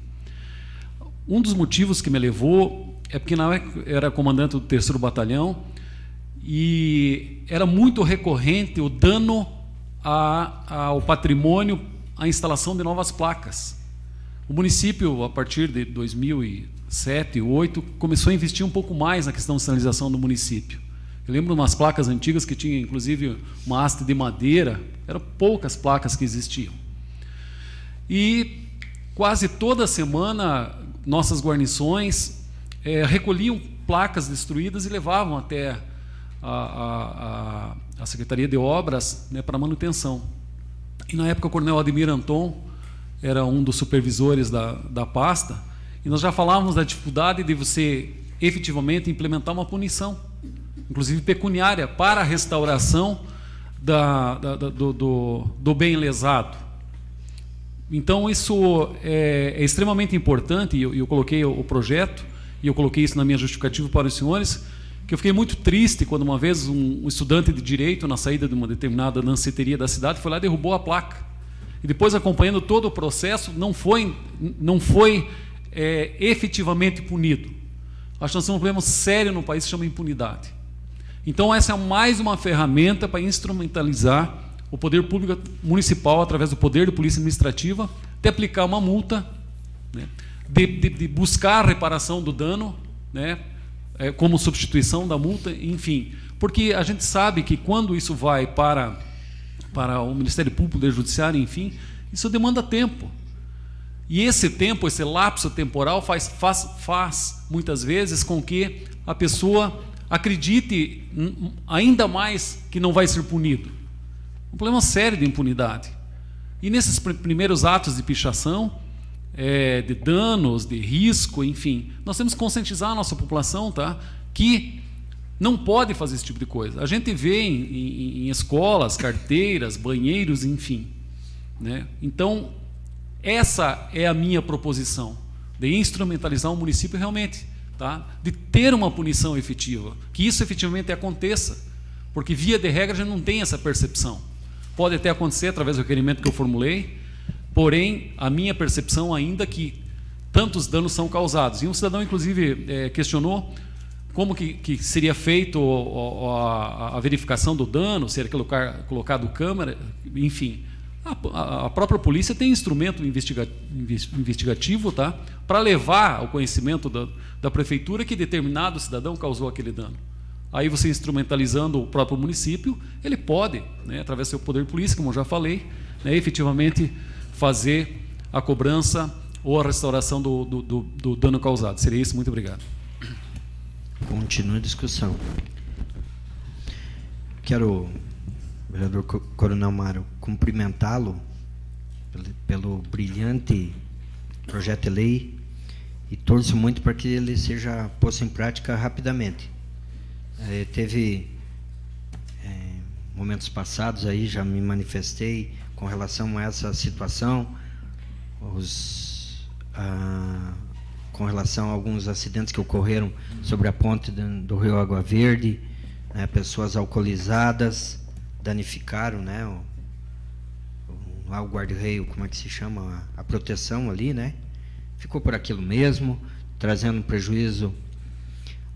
Um dos motivos que me levou é porque na época eu era comandante do 3º Batalhão e era muito recorrente o dano ao patrimônio, a instalação de novas placas. O município, a partir de 2007, 2008, começou a investir um pouco mais na questão de sinalização do município. Eu lembro de umas placas antigas que tinha, inclusive, uma haste de madeira. Eram poucas placas que existiam. E quase toda semana, nossas guarnições recolhiam placas destruídas e levavam até a Secretaria de Obras, né, para manutenção. E na época o coronel Ademir Anton era um dos supervisores da pasta, e nós já falávamos da dificuldade de você efetivamente implementar uma punição, inclusive pecuniária, para a restauração do bem lesado. Então isso é extremamente importante, e eu coloquei o projeto, e eu coloquei isso na minha justificativa para os senhores, que eu fiquei muito triste quando uma vez um estudante de direito, na saída de uma determinada danceteria da cidade, foi lá e derrubou a placa. E depois, acompanhando todo o processo, não foi efetivamente punido. Acho que nós temos um problema sério no país que se chama impunidade. Então essa é mais uma ferramenta para instrumentalizar o poder público municipal, através do poder de polícia administrativa, de aplicar uma multa, né, de buscar a reparação do dano, né, como substituição da multa, enfim. Porque a gente sabe que quando isso vai para o Ministério Público, Poder Judiciário, enfim, isso demanda tempo. E esse tempo, esse lapso temporal faz muitas vezes com que a pessoa acredite ainda mais que não vai ser punido. Um problema sério de impunidade. E nesses primeiros atos de pichação, de danos, de risco, enfim, nós temos que conscientizar a nossa população, tá, que não pode fazer esse tipo de coisa. A gente vê em escolas, carteiras, banheiros, enfim, né? Então, essa é a minha proposição, de instrumentalizar o município realmente, tá, de ter uma punição efetiva, que isso efetivamente aconteça, porque via de regra a gente não tem essa percepção. Pode até acontecer através do requerimento que eu formulei, porém, a minha percepção ainda é que tantos danos são causados. E um cidadão, inclusive, questionou como que seria feito a verificação do dano, seria colocado câmera, enfim. A própria polícia tem instrumento investigativo, tá, para levar ao conhecimento da prefeitura que determinado cidadão causou aquele dano. Aí você, instrumentalizando o próprio município, ele pode, né, através do seu poder de polícia, como eu já falei, né, efetivamente fazer a cobrança ou a restauração do dano causado. Seria isso. Muito obrigado. Continua a discussão. Quero, vereador Coronel Mário, cumprimentá-lo pelo brilhante projeto de lei e torço muito para que ele seja posto em prática rapidamente. Teve momentos passados aí, já me manifestei com relação a essa situação, com relação a alguns acidentes que ocorreram sobre a ponte do Rio Água Verde, né, pessoas alcoolizadas danificaram, né, o guarda-reio, como é que se chama, a proteção ali, né, ficou por aquilo mesmo, trazendo prejuízo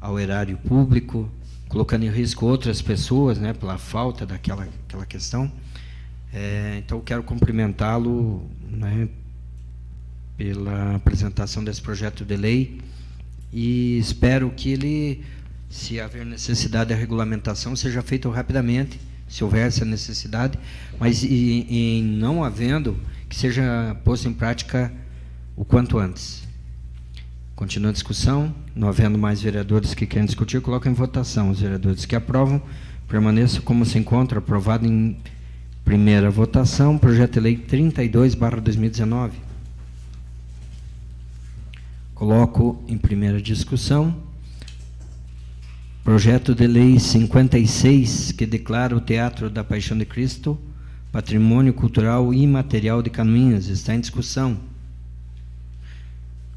ao erário público, colocando em risco outras pessoas, né, pela falta daquela questão. Então, eu quero cumprimentá-lo, né, pela apresentação desse projeto de lei e espero que ele se haver necessidade da regulamentação, seja feito rapidamente, se houver essa necessidade, mas e não havendo, que seja posto em prática o quanto antes. Continua a discussão. Não havendo mais vereadores que querem discutir, coloco em votação. Os vereadores que aprovam, permaneçam como se encontra. Aprovado em primeira votação, projeto de lei 32/2019. Coloco em primeira discussão projeto de lei 56, que declara o Teatro da Paixão de Cristo Patrimônio Cultural Imaterial de Canoinhas. Está em discussão.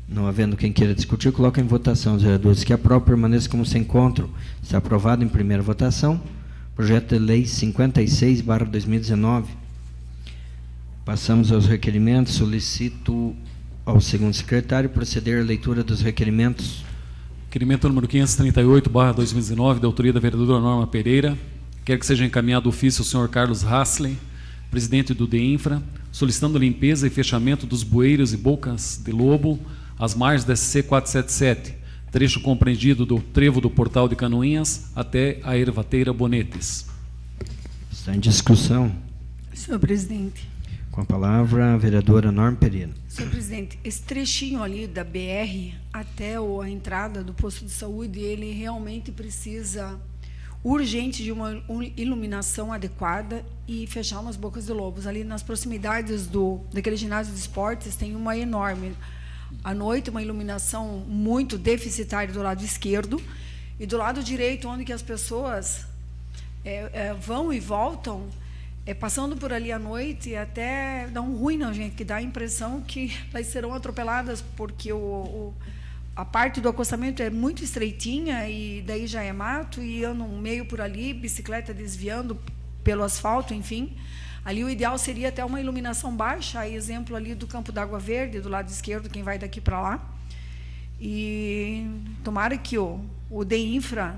Não havendo quem queira discutir, coloco em votação. Os vereadores que aprovam, permaneçam como se encontram. Está aprovado em primeira votação. Projeto de lei 56/2019. Passamos aos requerimentos. Solicito ao segundo secretário proceder à leitura dos requerimentos. Requerimento número 538/2019, da autoria da vereadora Norma Pereira. Quer que seja encaminhado ofício ao senhor Carlos Hasley, presidente do DEINFRA, solicitando limpeza e fechamento dos bueiros e bocas de lobo às margens da SC 477, trecho compreendido do trevo do Portal de Canoinhas até a Ervateira Bonetes. Está em discussão. Senhor presidente. Com a palavra, a vereadora Norma Pereira. Senhor presidente, esse trechinho ali da BR até a entrada do posto de saúde, ele realmente precisa urgente de uma iluminação adequada e fechar umas bocas de lobos. Ali nas proximidades daquele ginásio de esportes tem uma enorme. À noite, uma iluminação muito deficitária do lado esquerdo, e do lado direito, onde que as pessoas vão e voltam, passando por ali à noite, até dá um ruim na gente, que dá a impressão que elas serão atropeladas, porque a parte do acostamento é muito estreitinha, e daí já é mato, e anda um meio por ali, bicicleta desviando pelo asfalto, enfim. Ali o ideal seria até uma iluminação baixa, a exemplo ali do Campo d'Água Verde, do lado esquerdo, quem vai daqui para lá. E tomara que o DEINFRA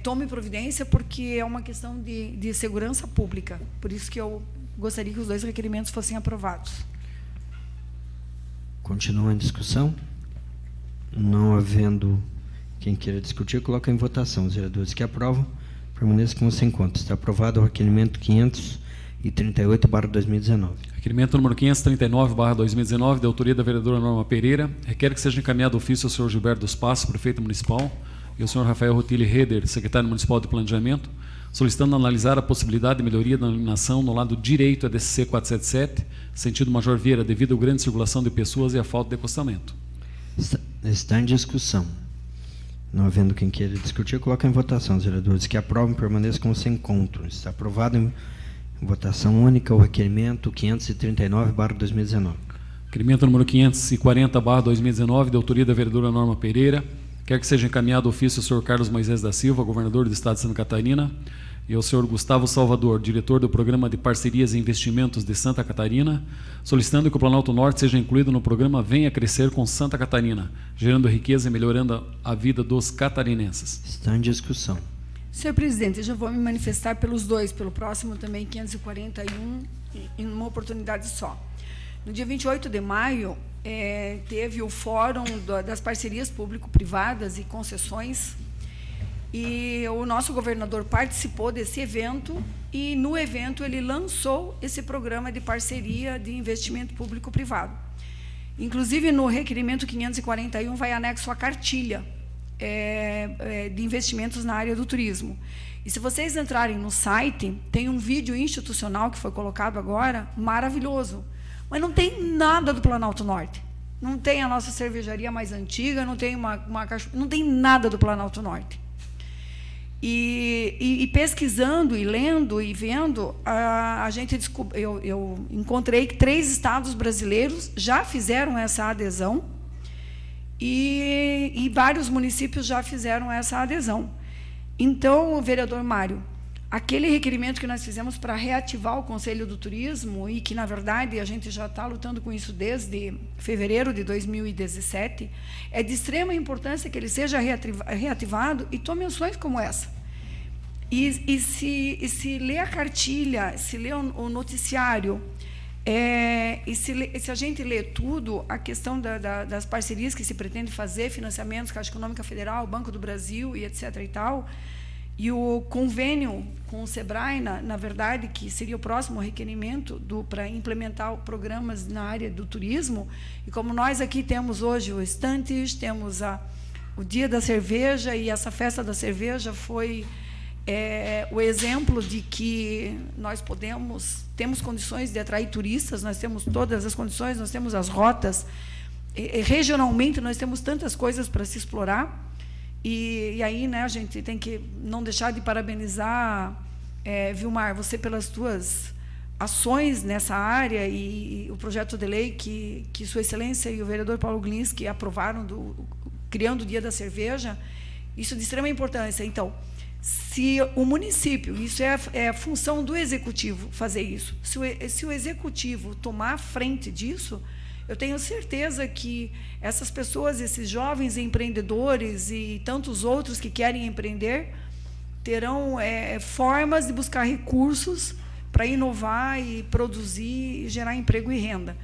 tome providência, porque é uma questão de segurança pública. Por isso que eu gostaria que os dois requerimentos fossem aprovados. Continua em discussão. Não havendo quem queira discutir, coloca em votação. Os vereadores que aprovam, permaneçam como se encontra. Está aprovado o requerimento 538/2019. Requerimento número 539/2019, da autoria da vereadora Norma Pereira. Requer que seja encaminhado ofício ao senhor Gilberto dos Passos, prefeito municipal, e ao senhor Rafael Rutilli Reder, secretário municipal de Planejamento, solicitando analisar a possibilidade de melhoria da iluminação no lado direito da SC 477, sentido Major Vieira, devido à grande circulação de pessoas e à falta de acostamento. Está em discussão. Não havendo quem queira discutir, coloca em votação. Os vereadores que aprovam, permaneçam como se encontram. Está aprovado em votação única o requerimento 539/2019. Requerimento número 540/2019, da autoria da vereadora Norma Pereira. Quer que seja encaminhado ofício ao senhor Carlos Moisés da Silva, governador do estado de Santa Catarina, e ao senhor Gustavo Salvador, diretor do Programa de Parcerias e Investimentos de Santa Catarina, solicitando que o Planalto Norte seja incluído no programa Venha Crescer com Santa Catarina, gerando riqueza e melhorando a vida dos catarinenses. Está em discussão. Senhor presidente, eu já vou me manifestar pelos dois, pelo próximo também, 541, em uma oportunidade só. No dia 28 de maio, teve o Fórum das Parcerias Público-Privadas e Concessões, e o nosso governador participou desse evento, e no evento ele lançou esse programa de parceria de investimento público-privado. Inclusive, no requerimento 541 vai anexo a cartilha de investimentos na área do turismo. E se vocês entrarem no site, tem um vídeo institucional que foi colocado agora, maravilhoso. Mas não tem nada do Planalto Norte. Não tem a nossa cervejaria mais antiga, não tem não tem nada do Planalto Norte. E pesquisando, e lendo, e vendo, eu encontrei que 3 estados brasileiros já fizeram essa adesão, e vários municípios já fizeram essa adesão. Então, vereador Mário, aquele requerimento que nós fizemos para reativar o Conselho do Turismo, e que, na verdade, a gente já está lutando com isso desde fevereiro de 2017, é de extrema importância que ele seja reativado e tome ações como essa. E se ler a cartilha, se ler o noticiário, E se a gente lê tudo, a questão das parcerias que se pretende fazer, financiamentos, Caixa Econômica Federal, Banco do Brasil e etc. e tal, e o convênio com o SEBRAE, na verdade, que seria o próximo requerimento para implementar programas na área do turismo, e como nós aqui temos hoje o Estantes, temos o Dia da Cerveja, e essa festa da cerveja foi o exemplo de que nós temos condições de atrair turistas, nós temos todas as condições, nós temos as rotas, regionalmente nós temos tantas coisas para se explorar, e aí, né, a gente tem que não deixar de parabenizar, Vilmar, você pelas tuas ações nessa área e o projeto de lei que Sua Excelência e o vereador Paulo Glinski aprovaram, criando o Dia da Cerveja, isso de extrema importância. Então, se o município, isso é a função do executivo fazer isso, se o executivo tomar a frente disso, eu tenho certeza que essas pessoas, esses jovens empreendedores e tantos outros que querem empreender, terão formas de buscar recursos para inovar e produzir e gerar emprego e renda.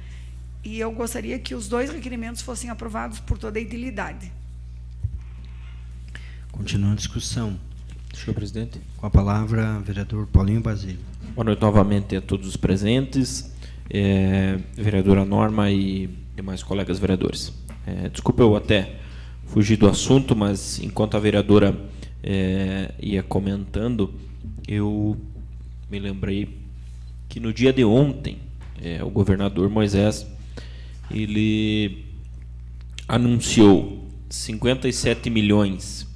E eu gostaria que os 2 requerimentos fossem aprovados por toda a idilidade. Continua a discussão. Senhor presidente. Com a palavra, vereador Paulinho Basílio. Boa noite novamente a todos os presentes, vereadora Norma e demais colegas vereadores. Desculpa eu até fugir do assunto, mas enquanto a vereadora ia comentando, eu me lembrei que no dia de ontem, o governador Moisés, ele anunciou 57 milhões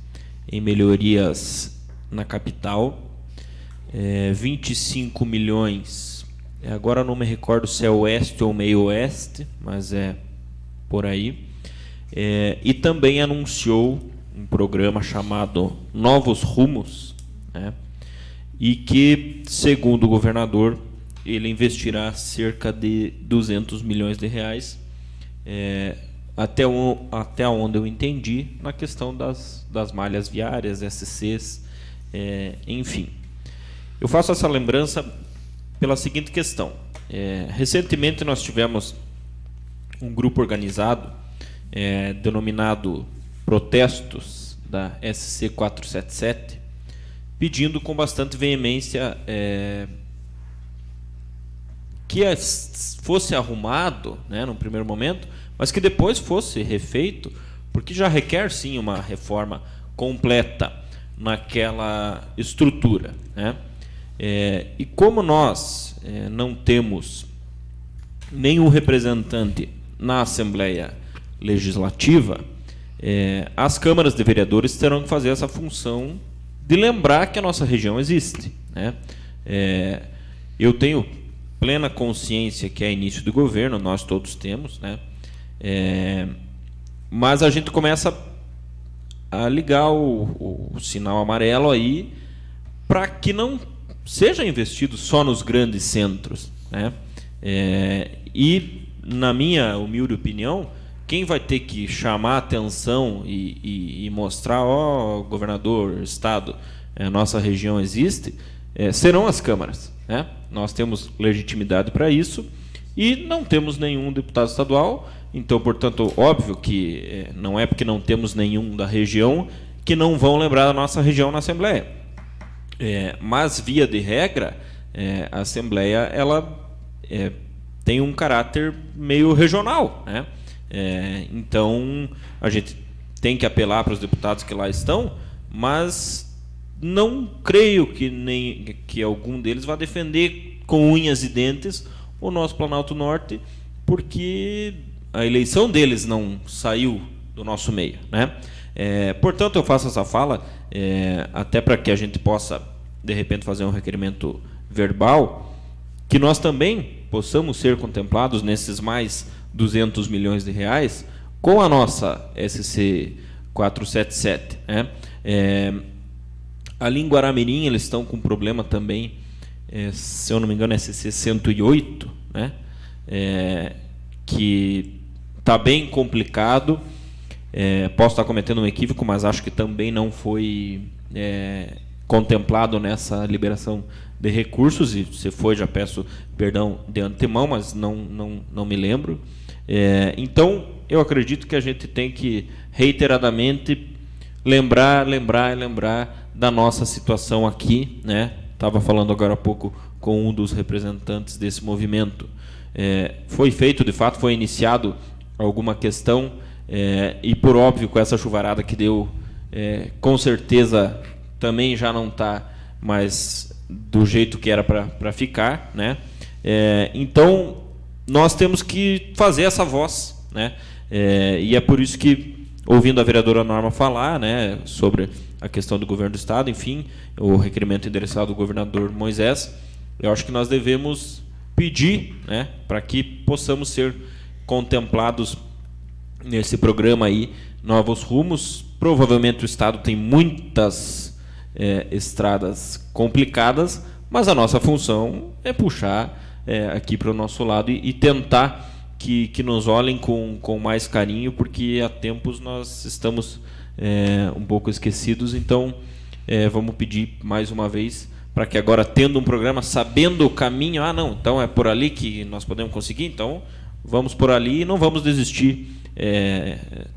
em melhorias na capital, 25 milhões, agora não me recordo se é oeste ou meio oeste, mas é por aí, e também anunciou um programa chamado Novos Rumos, né, e que, segundo o governador, ele investirá cerca de 200 milhões de reais, até onde eu entendi, na questão das malhas viárias, SCs, enfim. Eu faço essa lembrança pela seguinte questão. Recentemente nós tivemos um grupo organizado denominado Protestos da SC 477, pedindo com bastante veemência que fosse arrumado, né, no primeiro momento, mas que depois fosse refeito, porque já requer sim uma reforma completa naquela estrutura, né? E como nós não temos nenhum representante na Assembleia Legislativa, as câmaras de vereadores terão que fazer essa função de lembrar que a nossa região existe, né? Eu tenho plena consciência que é início do governo, nós todos temos, né? Mas a gente começa a ligar o sinal amarelo aí para que não seja investido só nos grandes centros, né? E, na minha humilde opinião, quem vai ter que chamar a atenção e mostrar, governador, Estado, a nossa região existe, serão as câmaras, né? Nós temos legitimidade para isso e não temos nenhum deputado estadual. Então, portanto, óbvio que não é porque não temos nenhum da região que não vão lembrar da nossa região na Assembleia. Mas, via de regra, a Assembleia ela tem um caráter meio regional, né? Então, a gente tem que apelar para os deputados que lá estão, mas não creio que algum deles vá defender com unhas e dentes o nosso Planalto Norte, porque a eleição deles não saiu do nosso meio, né? Portanto, eu faço essa fala até para que a gente possa, de repente, fazer um requerimento verbal, que nós também possamos ser contemplados nesses mais 200 milhões de reais com a nossa SC 477, né? Ali em Guaramirim eles estão com um problema também, se eu não me engano é SC 108, né? Que está bem complicado. Posso estar cometendo um equívoco, mas acho que também não foi contemplado nessa liberação de recursos, e se foi, já peço perdão de antemão, mas não me lembro. Então, eu acredito que a gente tem que reiteradamente lembrar da nossa situação aqui, né? Estava falando agora há pouco com um dos representantes desse movimento. Foi feito, de fato, foi iniciado alguma questão, e por óbvio, com essa chuvarada que deu, com certeza também já não está mais do jeito que era para ficar, né? Então, nós temos que fazer essa voz, né? E é por isso que, ouvindo a vereadora Norma falar, né, sobre a questão do governo do Estado, enfim, o requerimento endereçado ao governador Moisés, eu acho que nós devemos pedir, né, para que possamos ser contemplados nesse programa aí, Novos Rumos. Provavelmente o Estado tem muitas estradas complicadas, mas a nossa função é puxar aqui para o nosso lado e tentar que nos olhem com mais carinho, porque há tempos nós estamos um pouco esquecidos. Então, vamos pedir mais uma vez para que agora, tendo um programa, sabendo o caminho, não, então é por ali que nós podemos conseguir, então vamos por ali e não vamos desistir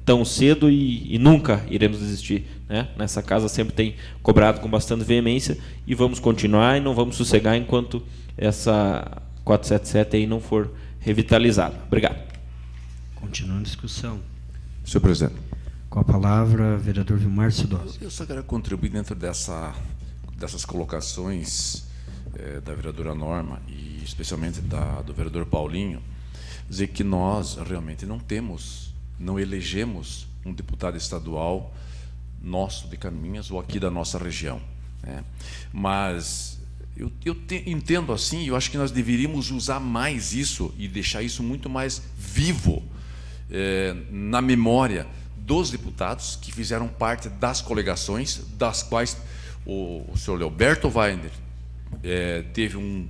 tão cedo, e nunca iremos desistir, né? Nessa casa sempre tem cobrado com bastante veemência, e vamos continuar e não vamos sossegar enquanto essa 477 aí não for revitalizada. Obrigado. Continuando a discussão. Senhor presidente. Com a palavra, vereador Vilmar Sidócio. Eu só quero contribuir dentro dessas colocações da vereadora Norma, e especialmente do vereador Paulinho, dizer que nós realmente não elegemos um deputado estadual nosso de Canoinhas ou aqui da nossa região, né? Mas eu entendo assim, e eu acho que nós deveríamos usar mais isso e deixar isso muito mais vivo na memória dos deputados que fizeram parte das coligações, das quais o senhor Leoberto Weiner teve um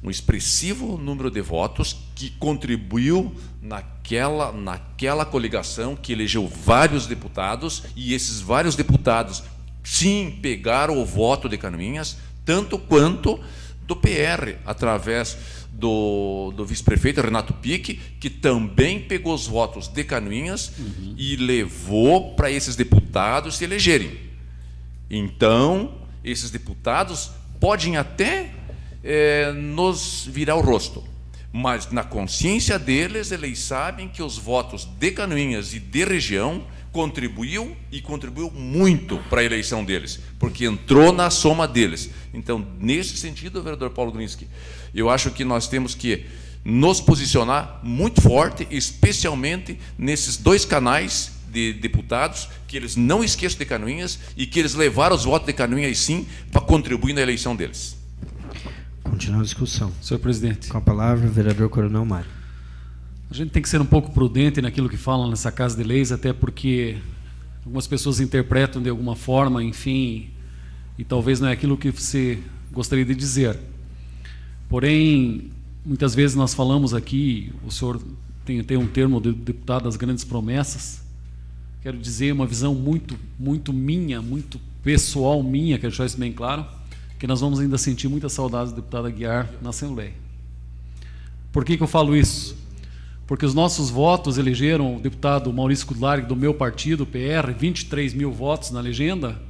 expressivo número de votos, que contribuiu naquela coligação que elegeu vários deputados, e esses vários deputados, sim, pegaram o voto de Canoinhas, tanto quanto do PR, através do vice-prefeito Renato Pique, que também pegou os votos de Canoinhas e levou para esses deputados se elegerem. Então, esses deputados podem até nos virar o rosto, mas na consciência deles, eles sabem que os votos de Canoinhas e de região contribuiu muito para a eleição deles, porque entrou na soma deles. Então, nesse sentido, vereador Paulo Grinski, eu acho que nós temos que nos posicionar muito forte, especialmente nesses dois canais de deputados, que eles não esqueçam de Canoinhas e que eles levaram os votos de Canoinhas, sim, para contribuir na eleição deles. Continua a discussão. Senhor presidente. Com a palavra, o vereador Coronel Mário. A gente tem que ser um pouco prudente naquilo que falam nessa Casa de Leis, até porque algumas pessoas interpretam de alguma forma, enfim, e talvez não é aquilo que você gostaria de dizer. Porém, muitas vezes nós falamos aqui, o senhor tem um termo de deputado das grandes promessas. Quero dizer, uma visão muito minha, muito pessoal minha, quero deixar isso bem claro, que nós vamos ainda sentir muita saudade do deputado Aguiar na Assembleia. Por que eu falo isso? Porque os nossos votos elegeram o deputado Maurício Kudlarg, do meu partido, PR, 23 mil votos na legenda,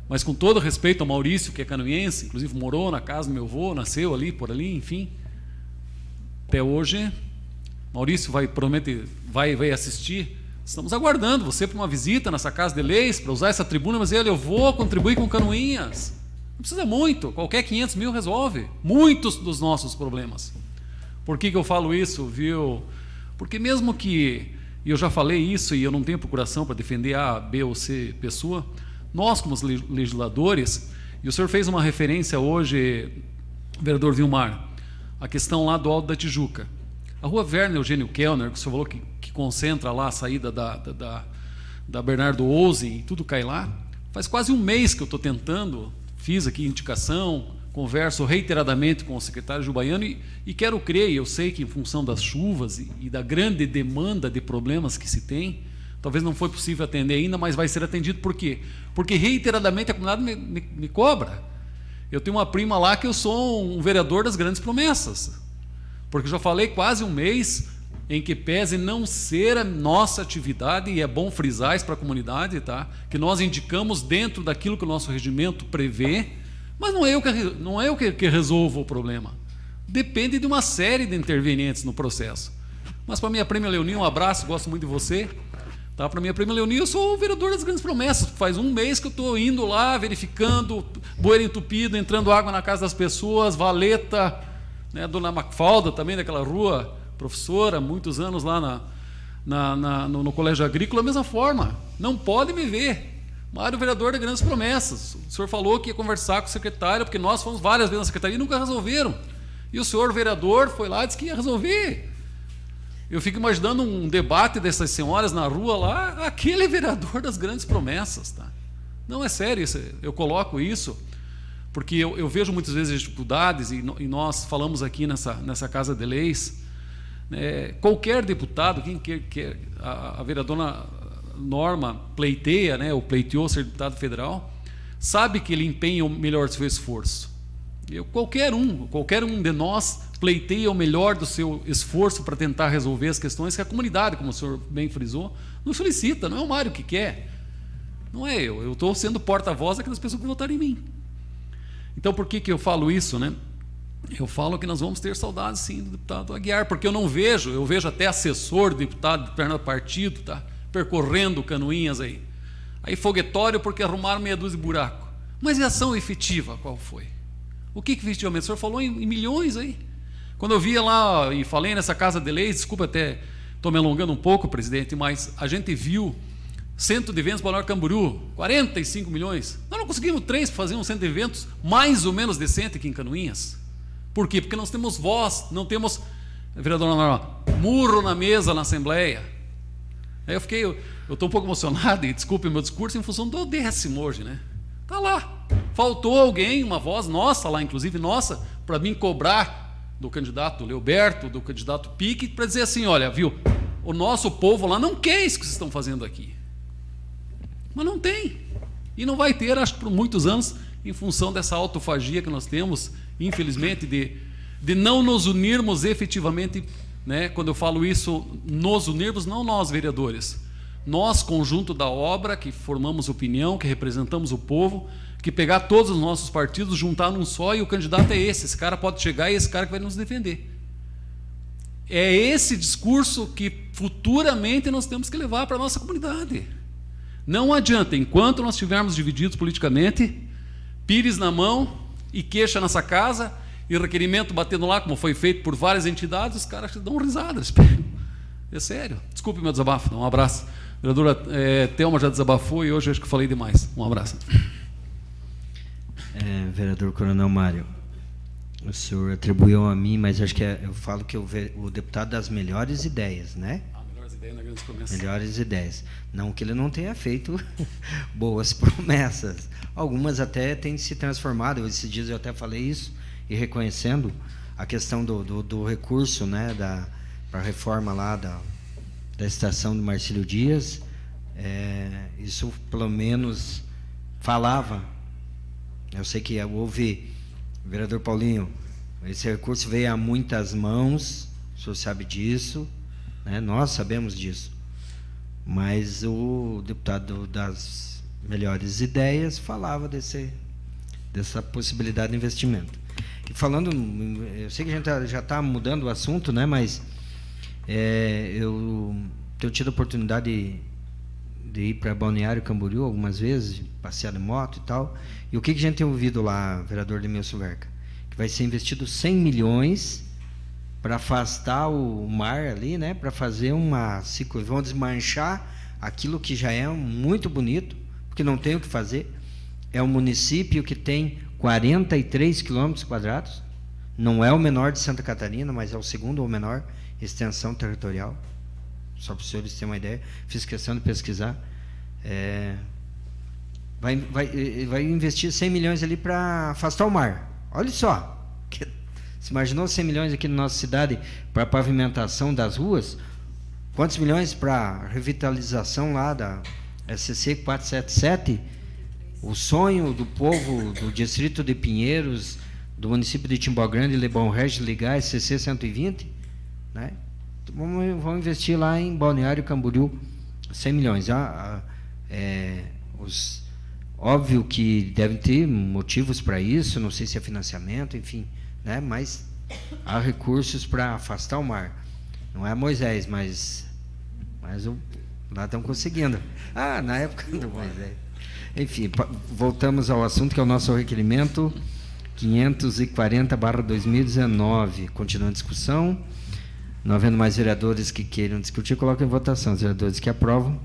mas com todo respeito ao Maurício, que é canoense, inclusive morou na casa do meu avô, nasceu ali, por ali, enfim. Até hoje, Maurício provavelmente vai assistir. Estamos aguardando você para uma visita nessa Casa de Leis, para usar essa tribuna, mas eu vou contribuir com Canoinhas. Não precisa muito, qualquer 500 mil resolve muitos dos nossos problemas. Por que eu falo isso, viu? Porque mesmo que, e eu já falei isso, e eu não tenho procuração para defender A, B ou C pessoa, nós como legisladores, e o senhor fez uma referência hoje, vereador Vilmar, a questão lá do Alto da Tijuca. A rua Werner Eugênio Kellner, que o senhor falou que concentra lá a saída da Bernardo Ouse e tudo cai lá, faz quase um mês que eu estou tentando, fiz aqui indicação, converso reiteradamente com o secretário Jubaiano e quero crer, e eu sei que em função das chuvas e da grande demanda de problemas que se tem, Talvez não foi possível atender ainda, mas vai ser atendido. Por quê? Porque reiteradamente a comunidade me cobra. Eu tenho uma prima lá que eu sou um vereador das grandes promessas. Porque eu já falei quase um mês em que pese não ser a nossa atividade, e é bom frisar isso para a comunidade, tá? Que nós indicamos dentro daquilo que o nosso regimento prevê, mas não é eu que resolvo o problema. Depende de uma série de intervenientes no processo. Mas para minha prima Leonie, um abraço, gosto muito de você. Tá? Para minha prima Leonie, eu sou o vereador das grandes promessas. Faz um mês que eu estou indo lá, verificando, bueiro entupido, entrando água na casa das pessoas, valeta, né? Dona Macfalda também, daquela rua, professora, muitos anos lá no Colégio Agrícola, da mesma forma. Não pode me ver. Mário, vereador das grandes promessas. O senhor falou que ia conversar com o secretário, porque nós fomos várias vezes na secretaria e nunca resolveram. E o senhor vereador foi lá e disse que ia resolver. Eu fico imaginando um debate dessas senhoras na rua lá, aquele vereador das grandes promessas. Tá? Não, é sério, eu coloco isso, porque eu vejo muitas vezes as dificuldades, e nós falamos aqui nessa Casa de Leis, qualquer deputado, quem quer, a vereadora Norma pleiteia, né, ou pleiteou ser deputado federal, sabe que ele empenha o melhor do seu esforço. Qualquer um de nós pleiteia o melhor do seu esforço para tentar resolver as questões que a comunidade, como o senhor bem frisou, nos solicita. Não é o Mário que quer, não é eu estou sendo porta-voz daquelas pessoas que votaram em mim. Então, por que eu falo isso, né? Eu falo que nós vamos ter saudades, sim, do deputado Aguiar, porque eu vejo até assessor do deputado de perna do partido, tá? Percorrendo Canoinhas aí foguetório porque arrumaram meia dúzia de buraco. Mas e a ação efetiva, qual foi? O que efetivamente? O senhor falou em milhões aí. Quando eu via lá e falei nessa Casa de Leis, desculpa até, estou me alongando um pouco, presidente, mas a gente viu centro de eventos Balneário Camboriú, 45 milhões. Nós não conseguimos 3 para fazer um centro de eventos mais ou menos decente aqui em Canoinhas. Por quê? Porque nós temos voz, não temos, vereadora Norma, murro na mesa na Assembleia. Aí eu estou um pouco emocionado, e desculpe o meu discurso, em função do 10º hoje, né? Está lá. Faltou alguém, uma voz nossa lá, inclusive nossa, para mim cobrar do candidato Leoberto, do candidato Pique, para dizer assim, olha, viu, o nosso povo lá não quer isso que vocês estão fazendo aqui. Mas não tem. E não vai ter, acho que por muitos anos, em função dessa autofagia que nós temos, infelizmente, de não nos unirmos efetivamente, né? Quando eu falo isso, nos unirmos, não nós, vereadores, nós, conjunto da obra, que formamos opinião, que representamos o povo, que pegar todos os nossos partidos, juntar num só, e o candidato é esse cara pode chegar e esse cara que vai nos defender. É esse discurso que futuramente nós temos que levar para a nossa comunidade. Não adianta, enquanto nós estivermos divididos politicamente, pires na mão e queixa nessa casa, e requerimento batendo lá, como foi feito por várias entidades, os caras dão risadas. É sério. Desculpe meu desabafo, um abraço. A vereadora Thelma já desabafou e hoje eu acho que falei demais. Um abraço. Vereador Coronel Mário, o senhor atribuiu a mim, mas acho que eu falo que o deputado das melhores ideias, né? Melhores ideias na grande promessa. Melhores ideias. Não que ele não tenha feito boas promessas. Algumas até têm se transformado. Esses dias eu até falei isso, e reconhecendo a questão do recurso, né, para a reforma lá da estação do Marcílio Dias. Isso pelo menos falava. Eu sei que houve, vereador Paulinho, esse recurso veio a muitas mãos, o senhor sabe disso, né? Nós sabemos disso, mas o deputado das melhores ideias falava dessa possibilidade de investimento. E falando, eu sei que a gente já está mudando o assunto, né? Mas eu tenho tido a oportunidade de ir para Balneário Camboriú algumas vezes, passear de moto e tal. E o que a gente tem ouvido lá, vereador Demilson Verca? Que vai ser investido 100 milhões para afastar o mar ali, né? Para fazer uma ciclovia, vão desmanchar aquilo que já é muito bonito, porque não tem o que fazer. É um município que tem 43 quilômetros quadrados, não é o menor de Santa Catarina, mas é o segundo ou menor extensão territorial. Só para os senhores terem uma ideia, fiz questão de pesquisar. Vai investir 100 milhões ali para afastar o mar. Olha só, você imaginou 100 milhões aqui na nossa cidade para pavimentação das ruas? quantos milhões para revitalização lá da SCC 477? O sonho do povo do distrito de Pinheiros, do município de Timbó Grande, Lebão Regis, ligar SCC 120, né? Vamos investir lá em Balneário Camboriú 100 milhões. Óbvio que devem ter motivos para isso, não sei se é financiamento, enfim, né? Mas há recursos para afastar o mar. Não é Moisés, mas lá estão conseguindo. Na época do Moisés. Enfim, voltamos ao assunto, que é o nosso requerimento 540/2019. Continua a discussão. Não havendo mais vereadores que queiram discutir, coloco em votação. Os vereadores que aprovam,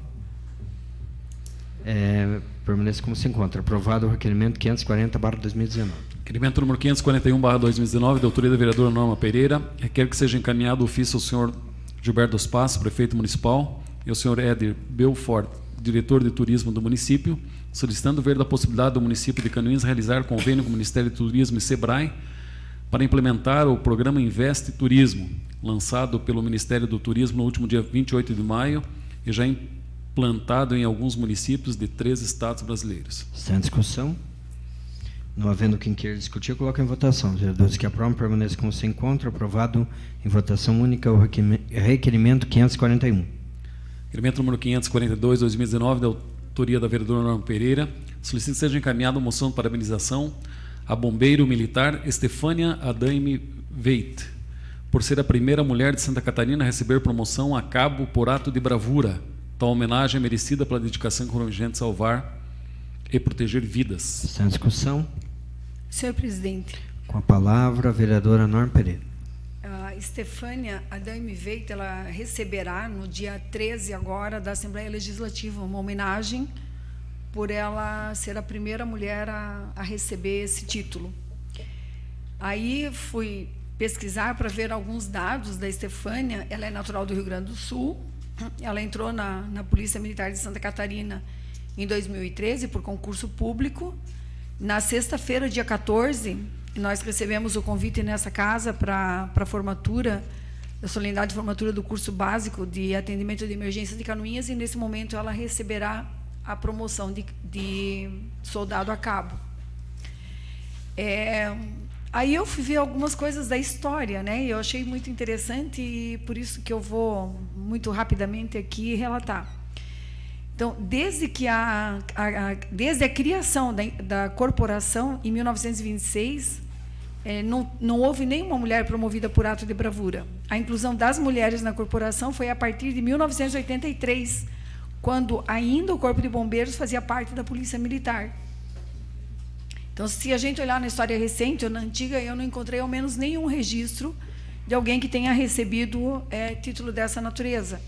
permaneça como se encontra. Aprovado o requerimento 540/2019. Requerimento número 541/2019, de autoria da vereadora Norma Pereira, requer que seja encaminhado o ofício ao senhor Gilberto dos Passos, prefeito municipal, e ao senhor Éder Belfort, diretor de turismo do município, solicitando ver da possibilidade do município de Canoinhas realizar convênio com o Ministério do Turismo e SEBRAE para implementar o programa Investe Turismo, lançado pelo Ministério do Turismo no último dia 28 de maio e já implantado em alguns municípios de 3 estados brasileiros. Está em discussão? Não havendo quem queira discutir, coloco em votação. Os vereadores que aprovam, permaneçam como se encontra. Aprovado em votação única o requerimento 541. Requerimento número 542/2019, da autoria da vereadora Norma Pereira, solicita que seja encaminhada uma moção de parabenização a bombeiro militar Estefânia Adaime Veit, por ser a primeira mulher de Santa Catarina a receber promoção a cabo por ato de bravura. Tal homenagem é merecida pela dedicação corrigente de salvar e proteger vidas. Está em discussão? Senhor presidente, Com a palavra, a vereadora Norma Pereira. a Estefânia Adaime Veit, ela receberá no dia 13 agora da Assembleia Legislativa uma homenagem por ela ser a primeira mulher a receber esse título. Aí fui pesquisar para ver alguns dados da Estefânia. Ela é natural do Rio Grande do Sul, ela entrou na Polícia Militar de Santa Catarina em 2013 por concurso público. Na sexta-feira, dia 14, nós recebemos o convite nessa casa para a formatura, a solenidade de formatura do curso básico de atendimento de emergência de Canoinhas, e nesse momento ela receberá a promoção de soldado a cabo. Aí eu fui ver algumas coisas da história, né? E eu achei muito interessante, e por isso que eu vou muito rapidamente aqui relatar. Então, desde a criação da corporação, em 1926, não houve nenhuma mulher promovida por ato de bravura. A inclusão das mulheres na corporação foi a partir de 1983, quando ainda o Corpo de Bombeiros fazia parte da Polícia Militar. Então, se a gente olhar na história recente ou na antiga, eu não encontrei ao menos nenhum registro de alguém que tenha recebido título dessa natureza.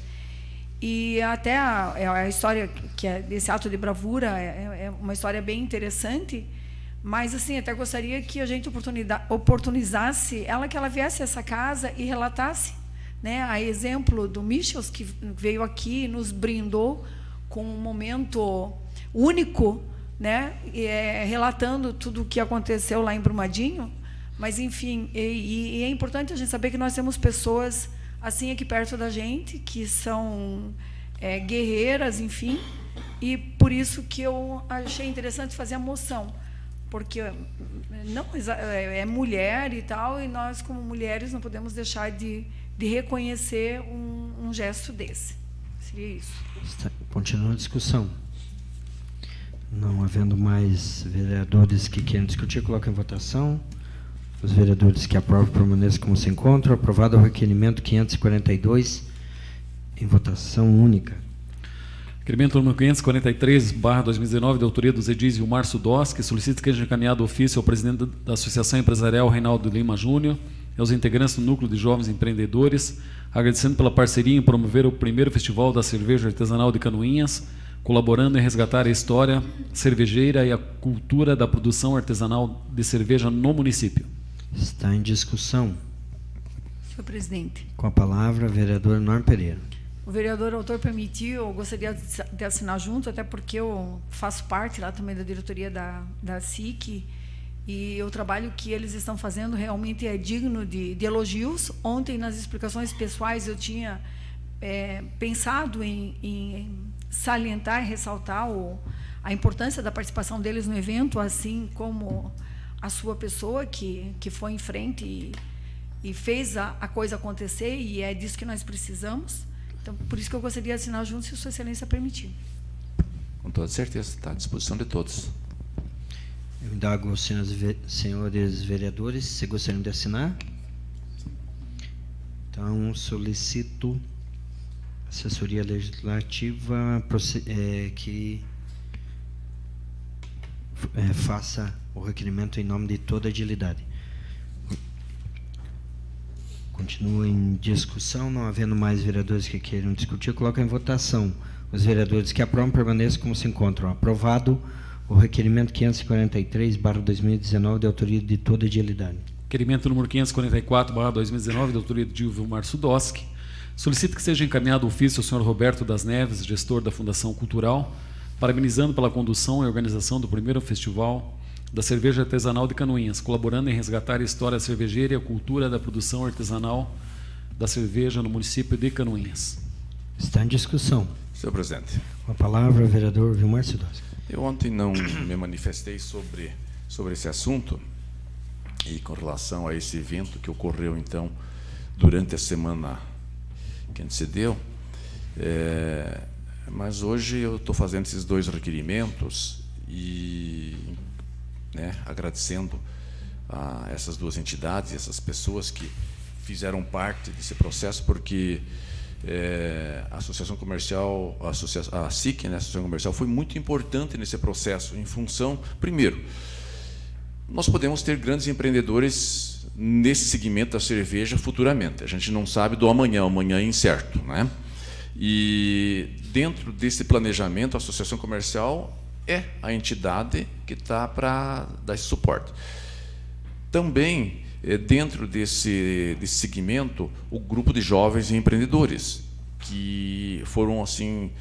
E até a história que é desse ato de bravura é uma história bem interessante, mas assim, até gostaria que a gente oportunizasse ela, que ela viesse a essa casa e relatasse, né, a exemplo do Michels, que veio aqui e nos brindou com um momento único, né, relatando tudo o que aconteceu lá em Brumadinho. Mas, enfim, e é importante a gente saber que nós temos pessoas assim aqui perto da gente, que são guerreiras, enfim, e por isso que eu achei interessante fazer a moção, porque não é mulher e tal, e nós, como mulheres, não podemos deixar de reconhecer um gesto desse. Seria isso. Continua a discussão. Não havendo mais vereadores que queiram discutir, coloco em votação. Os vereadores que aprovam, permaneçam como se encontram. Aprovado o requerimento 542, em votação única. Requerimento número 543/2019, de autoria do Zedis e o Márcio Doss, que solicita que seja encaminhado ofício ao presidente da Associação Empresarial, Reinaldo Lima Júnior, e aos integrantes do Núcleo de Jovens Empreendedores, agradecendo pela parceria em promover o primeiro Festival da Cerveja Artesanal de Canoinhas, colaborando em resgatar a história cervejeira e a cultura da produção artesanal de cerveja no município. Está em discussão. Senhor presidente. Com a palavra, a vereadora Norma Pereira. O vereador autor permitiu, eu gostaria de assinar junto, até porque eu faço parte lá também da diretoria da SIC, e o trabalho que eles estão fazendo realmente é digno de elogios. Ontem, nas explicações pessoais, eu tinha pensado em salientar e ressaltar a importância da participação deles no evento, assim como a sua pessoa que foi em frente e fez a coisa acontecer, e é disso que nós precisamos. Então, por isso que eu gostaria de assinar junto, se Sua Excelência permitir. Com toda certeza, está à disposição de todos. Eu indago aos senhores vereadores se gostariam de assinar. Então, solicito a assessoria legislativa que faça o requerimento em nome de toda a agilidade. Continua em discussão, não havendo mais vereadores que queiram discutir, coloco em votação. Os vereadores que aprovam permaneçam como se encontram. Aprovado o requerimento 543/2019, de autoria de toda a agilidade. Requerimento número 544/2019, de autoria de Vilmar Sudoski. Solicito que seja encaminhado ofício ao senhor Roberto das Neves, gestor da Fundação Cultural, parabenizando pela condução e organização do primeiro festival da cerveja artesanal de Canoinhas, colaborando em resgatar a história cervejeira e a cultura da produção artesanal da cerveja no município de Canoinhas. Está em discussão. Senhor presidente. Com a palavra, o vereador Vilmar Sudoski. Eu ontem não me manifestei sobre esse assunto e com relação a esse evento que ocorreu, então, durante a semana que antecedeu, mas hoje eu estou fazendo esses dois requerimentos e agradecendo a essas duas entidades, essas pessoas que fizeram parte desse processo, porque a Associação Comercial, a SIC, a Associação Comercial, foi muito importante nesse processo, em função, primeiro, nós podemos ter grandes empreendedores nesse segmento da cerveja futuramente. A gente não sabe do amanhã, amanhã é incerto, né? E dentro desse planejamento, a Associação Comercial é a entidade que está para dar esse suporte. Também, dentro desse segmento, o grupo de jovens empreendedores, que foram assim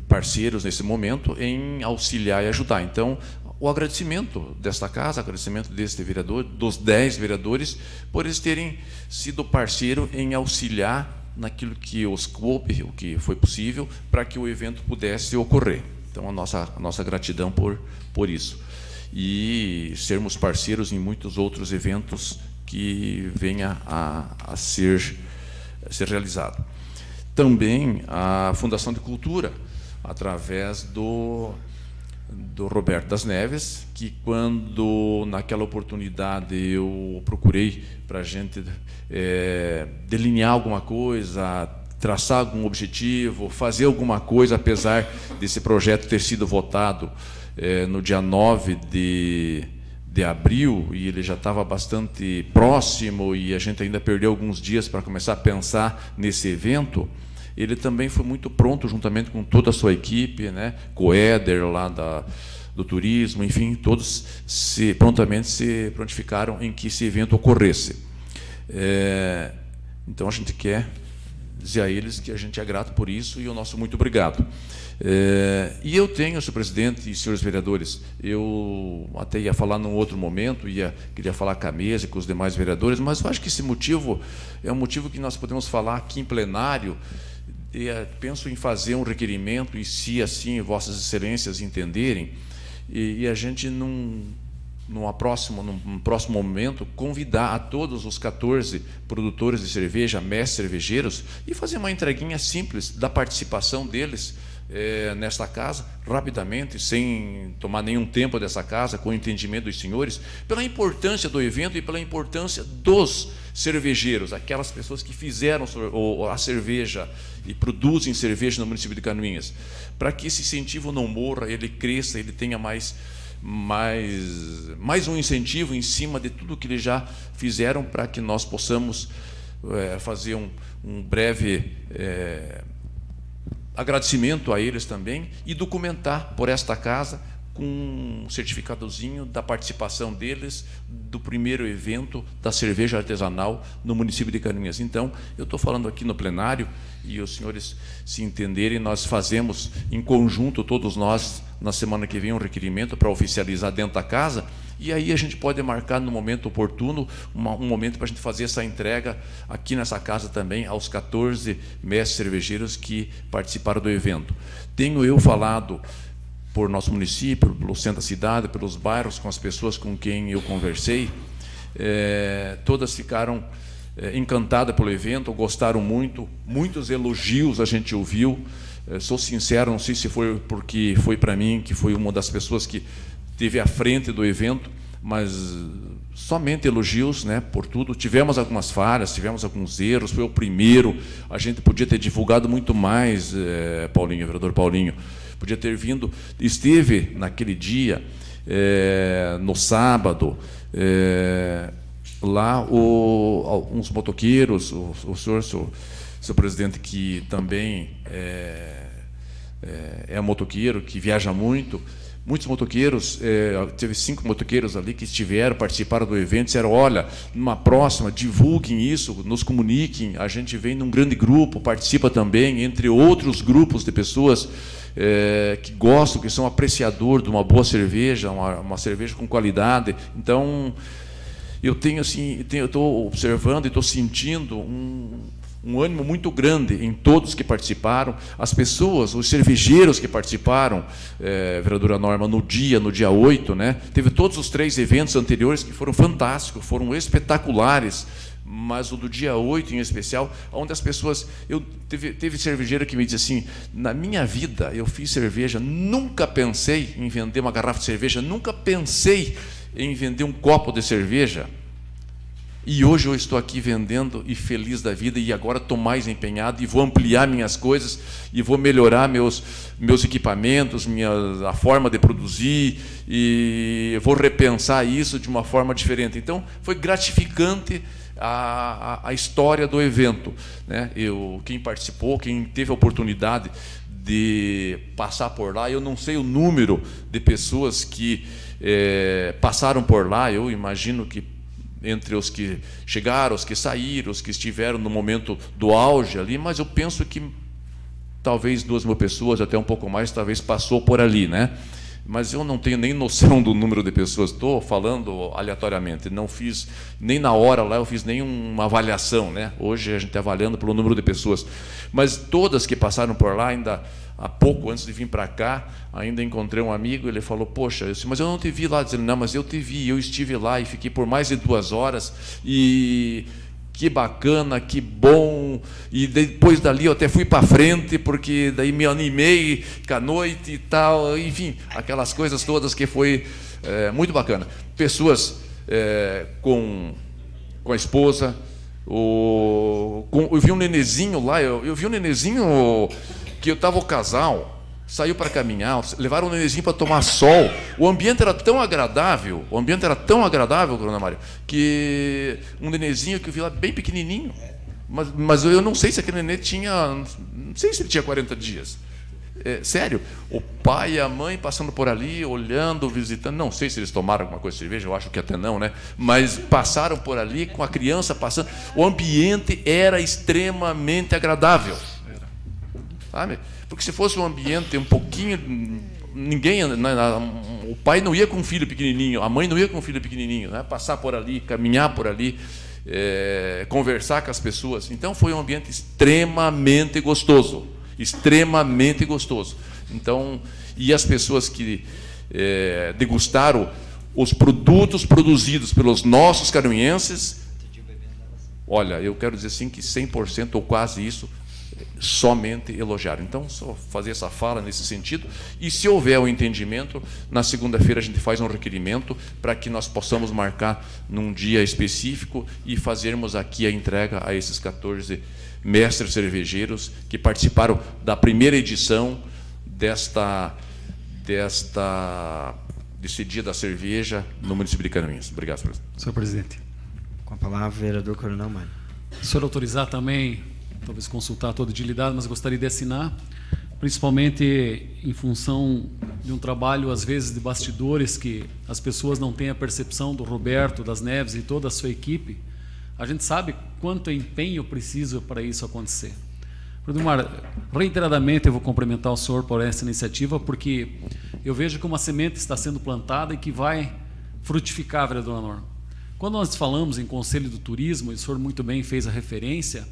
parceiros nesse momento em auxiliar e ajudar. Então, o agradecimento desta casa, agradecimento deste vereador, dos 10 vereadores, por eles terem sido parceiro em auxiliar naquilo que os coube, o que foi possível, para que o evento pudesse ocorrer. Então, a nossa gratidão por isso. E sermos parceiros em muitos outros eventos que venha a ser realizado. Também a Fundação de Cultura, através do Roberto das Neves, que quando, naquela oportunidade, eu procurei para a gente delinear alguma coisa, traçar algum objetivo, fazer alguma coisa, apesar desse projeto ter sido votado no dia 9 de abril, e ele já estava bastante próximo, e a gente ainda perdeu alguns dias para começar a pensar nesse evento. Ele também foi muito pronto, juntamente com toda a sua equipe, né, com o Éder lá do turismo, enfim, todos prontamente se prontificaram em que esse evento ocorresse. Então, a gente quer dizer a eles que a gente é grato por isso, e o nosso muito obrigado. E eu tenho, senhor presidente e senhores vereadores, eu até ia falar num outro momento, queria falar com a mesa e com os demais vereadores, mas eu acho que esse motivo é um motivo que nós podemos falar aqui em plenário. Penso em fazer um requerimento, e se assim vossas excelências entenderem, e a gente num próximo momento convidar a todos os 14 produtores de cerveja, mestres cervejeiros, e fazer uma entreguinha simples da participação deles nesta casa, rapidamente, sem tomar nenhum tempo dessa casa, com o entendimento dos senhores, pela importância do evento e pela importância dos cervejeiros, aquelas pessoas que fizeram a cerveja e produzem cerveja no município de Canoinhas, para que esse incentivo não morra, ele cresça, ele tenha mais um incentivo em cima de tudo que eles já fizeram, para que nós possamos fazer um breve agradecimento a eles também, e documentar por esta casa com um certificadozinho da participação deles do primeiro evento da cerveja artesanal no município de Canoinhas. Então, eu estou falando aqui no plenário, e os senhores se entenderem, nós fazemos em conjunto, todos nós, na semana que vem um requerimento para oficializar dentro da casa, e aí a gente pode marcar no momento oportuno um momento para a gente fazer essa entrega aqui nessa casa também aos 14 mestres cervejeiros que participaram do evento. Tenho eu falado por nosso município, pelo centro da cidade, pelos bairros, com as pessoas com quem eu conversei, todas ficaram encantadas pelo evento, gostaram muito, muitos elogios a gente ouviu. Sou sincero, não sei se foi porque foi para mim, que foi uma das pessoas que esteve à frente do evento, mas somente elogios, né, por tudo. Tivemos algumas falhas, tivemos alguns erros, foi o primeiro, a gente podia ter divulgado muito mais, Paulinho, vereador Paulinho, podia ter vindo, esteve naquele dia, no sábado, lá uns motoqueiros, o senhor, seu presidente, que também é motoqueiro, que viaja muito, muitos motoqueiros, teve 5 motoqueiros ali que estiveram, participaram do evento, disseram, olha, numa próxima, divulguem isso, nos comuniquem, a gente vem num grande grupo, participa também, entre outros grupos de pessoas que gostam, que são apreciadores de uma boa cerveja, uma cerveja com qualidade. Então, eu tenho assim, eu estou observando e estou sentindo um ânimo muito grande em todos que participaram, as pessoas, os cervejeiros que participaram, vereadora Norma, no dia 8, né? Teve todos os 3 eventos anteriores que foram fantásticos, foram espetaculares, mas o do dia 8 em especial, onde as pessoas... Teve cervejeiro que me disse assim, na minha vida eu fiz cerveja, nunca pensei em vender uma garrafa de cerveja, nunca pensei em vender um copo de cerveja, e hoje eu estou aqui vendendo e feliz da vida, e agora estou mais empenhado e vou ampliar minhas coisas e vou melhorar meus equipamentos, a forma de produzir, e vou repensar isso de uma forma diferente. Então, foi gratificante a história do evento, né? Quem participou, quem teve a oportunidade de passar por lá, eu não sei o número de pessoas que passaram por lá, eu imagino que entre os que chegaram, os que saíram, os que estiveram no momento do auge ali, mas eu penso que talvez 2.000 pessoas, até um pouco mais, talvez passou por ali, né? Mas eu não tenho nem noção do número de pessoas, estou falando aleatoriamente, não fiz, nem na hora lá eu fiz nenhuma avaliação, né? Hoje a gente está avaliando pelo número de pessoas, mas todas que passaram por lá, ainda há pouco, antes de vir para cá, ainda encontrei um amigo, ele falou, poxa, mas eu não te vi lá, dizendo, não, mas eu te vi, eu estive lá e fiquei por mais de 2 horas, e que bacana, que bom, e depois dali eu até fui para frente, porque daí me animei com a noite e tal, enfim, aquelas coisas todas que foi muito bacana. Pessoas com a esposa, eu vi um nenezinho lá, eu vi um nenezinho que eu estava o casal, saiu para caminhar, levaram o nenezinho para tomar sol, o ambiente era tão agradável, Dona Maria, que um nenezinho que eu vi lá bem pequenininho, mas eu não sei se aquele nenê tinha, não sei se ele tinha 40 dias, sério, o pai e a mãe passando por ali, olhando, visitando, não sei se eles tomaram alguma coisa de cerveja, eu acho que até não, né? Mas passaram por ali com a criança passando, o ambiente era extremamente agradável, sabe? Porque se fosse um ambiente um pouquinho, o pai não ia com um filho pequenininho, a mãe não ia com um filho pequenininho, né? Passar por ali, caminhar por ali, conversar com as pessoas. Então foi um ambiente extremamente gostoso. Então, e as pessoas que degustaram os produtos produzidos pelos nossos caruenses, olha, eu quero dizer assim que 100% ou quase isso, somente elogiaram. Então, só fazer essa fala nesse sentido, e se houver um entendimento, na segunda-feira a gente faz um requerimento para que nós possamos marcar num dia específico e fazermos aqui a entrega a esses 14 mestres cervejeiros que participaram da primeira edição desse Dia da Cerveja no município de Canoinhas. Obrigado, presidente. Senhor presidente. Com a palavra, vereador Coronel Mário. Se o senhor autorizar também, talvez consultar toda a utilidade, mas gostaria de assinar, principalmente em função de um trabalho, às vezes, de bastidores, que as pessoas não têm a percepção do Roberto, das Neves e toda a sua equipe. A gente sabe quanto empenho precisa para isso acontecer. Vilmar, reiteradamente eu vou cumprimentar o senhor por essa iniciativa, porque eu vejo que uma semente está sendo plantada e que vai frutificar, vereadora Norma. Quando nós falamos em Conselho do Turismo, e o senhor muito bem fez a referência,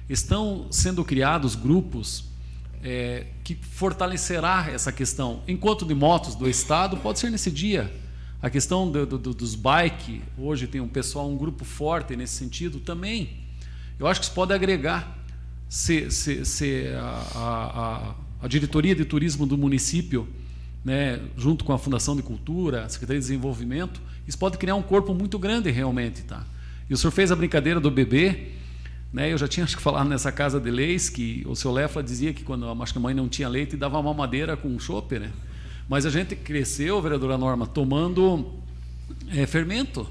estão sendo criados grupos que fortalecerá essa questão. Encontro de motos do Estado pode ser nesse dia. A questão dos bike, hoje tem um grupo forte nesse sentido também. Eu acho que isso pode agregar. Se a diretoria de turismo do município, né, junto com a Fundação de Cultura, a Secretaria de Desenvolvimento, isso pode criar um corpo muito grande realmente, tá? E o senhor fez a brincadeira do bebê, né? Eu já tinha, acho que, falado nessa casa de leis que o seu Lefla dizia que quando acho que a mãe não tinha leite dava mamadeira com chope, né? Mas a gente cresceu, vereadora Norma, tomando fermento.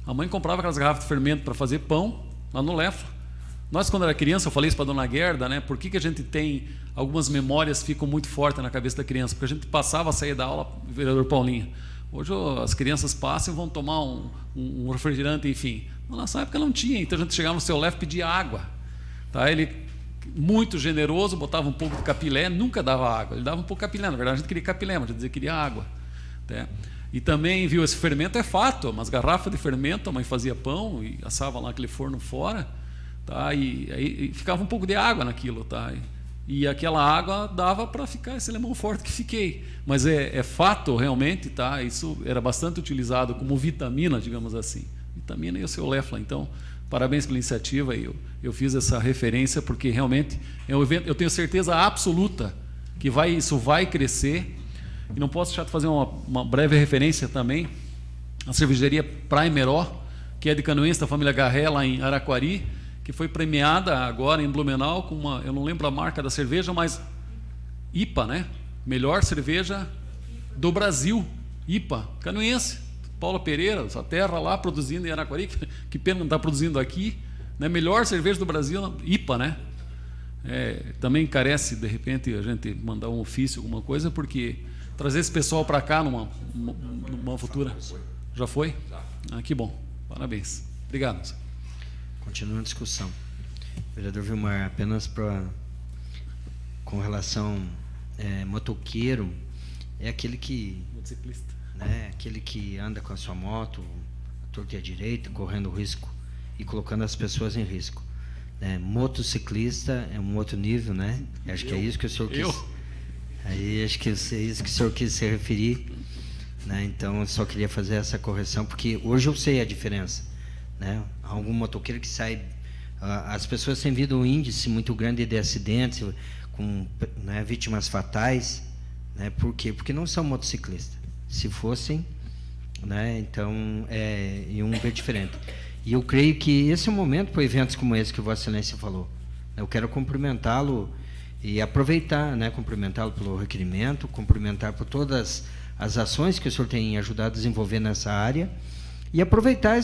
A mãe comprava aquelas garrafas de fermento para fazer pão lá no Lefla. Nós, quando era criança, eu falei isso para a dona Gerda, né? Por que a gente tem algumas memórias que ficam muito fortes na cabeça da criança? Porque a gente passava a sair da aula, vereador Paulinho. Hoje as crianças passam e vão tomar um refrigerante, enfim. Na nossa época não tinha, então a gente chegava no seu Lef e pedia água. Tá? Ele, muito generoso, botava um pouco de capilé, nunca dava água. Ele dava um pouco de capilé, na verdade a gente queria capilé, mas a gente dizia que queria água. Tá? E também, viu, esse fermento é fato, umas garrafas de fermento, a mãe fazia pão e assava lá aquele forno fora. Tá? E aí ficava um pouco de água naquilo, tá? E aquela água dava para ficar esse limão forte que fiquei. Mas é fato realmente, tá? Isso era bastante utilizado como vitamina, digamos assim. Vitamina e o seu Lefla. Então, parabéns pela iniciativa. Eu fiz essa referência porque realmente é um evento, eu tenho certeza absoluta que isso vai crescer. E não posso deixar de fazer uma breve referência também à cervejaria Primeró, que é de Canoense, da família Garré, lá em Araquari, que foi premiada agora em Blumenau com eu não lembro a marca da cerveja, mas IPA, né? Melhor cerveja do Brasil, IPA, Canoense, Paula Pereira, sua terra lá produzindo em Araquari, que pena não está produzindo aqui, né? Melhor cerveja do Brasil, IPA, né? Também carece, de repente, a gente mandar um ofício, alguma coisa, porque trazer esse pessoal para cá numa futura... Já foi? Ah, que bom, parabéns. Obrigado. Continua a discussão. Vereador Vilmar, apenas com relação motoqueiro, é aquele que... Motociclista. Né, aquele que anda com a sua moto, à torta e à direita, correndo risco e colocando as pessoas em risco. Motociclista é um outro nível, né? Acho que é isso que o senhor quis... Aí acho que é isso que o senhor quis se referir. Né? Então, eu só queria fazer essa correção, porque hoje eu sei a diferença. Né? Algum motoqueiro que sai, as pessoas têm vindo um índice muito grande de acidentes com, né, vítimas fatais, né? Por quê? Porque não são motociclistas. Se fossem, né, então iam ver diferente. E eu creio que esse é o momento para eventos como esse que Vossa Excelência falou. Eu quero cumprimentá-lo e aproveitar, né, cumprimentá-lo pelo requerimento, cumprimentar por todas as ações que o senhor tem ajudado a desenvolver nessa área. E aproveitar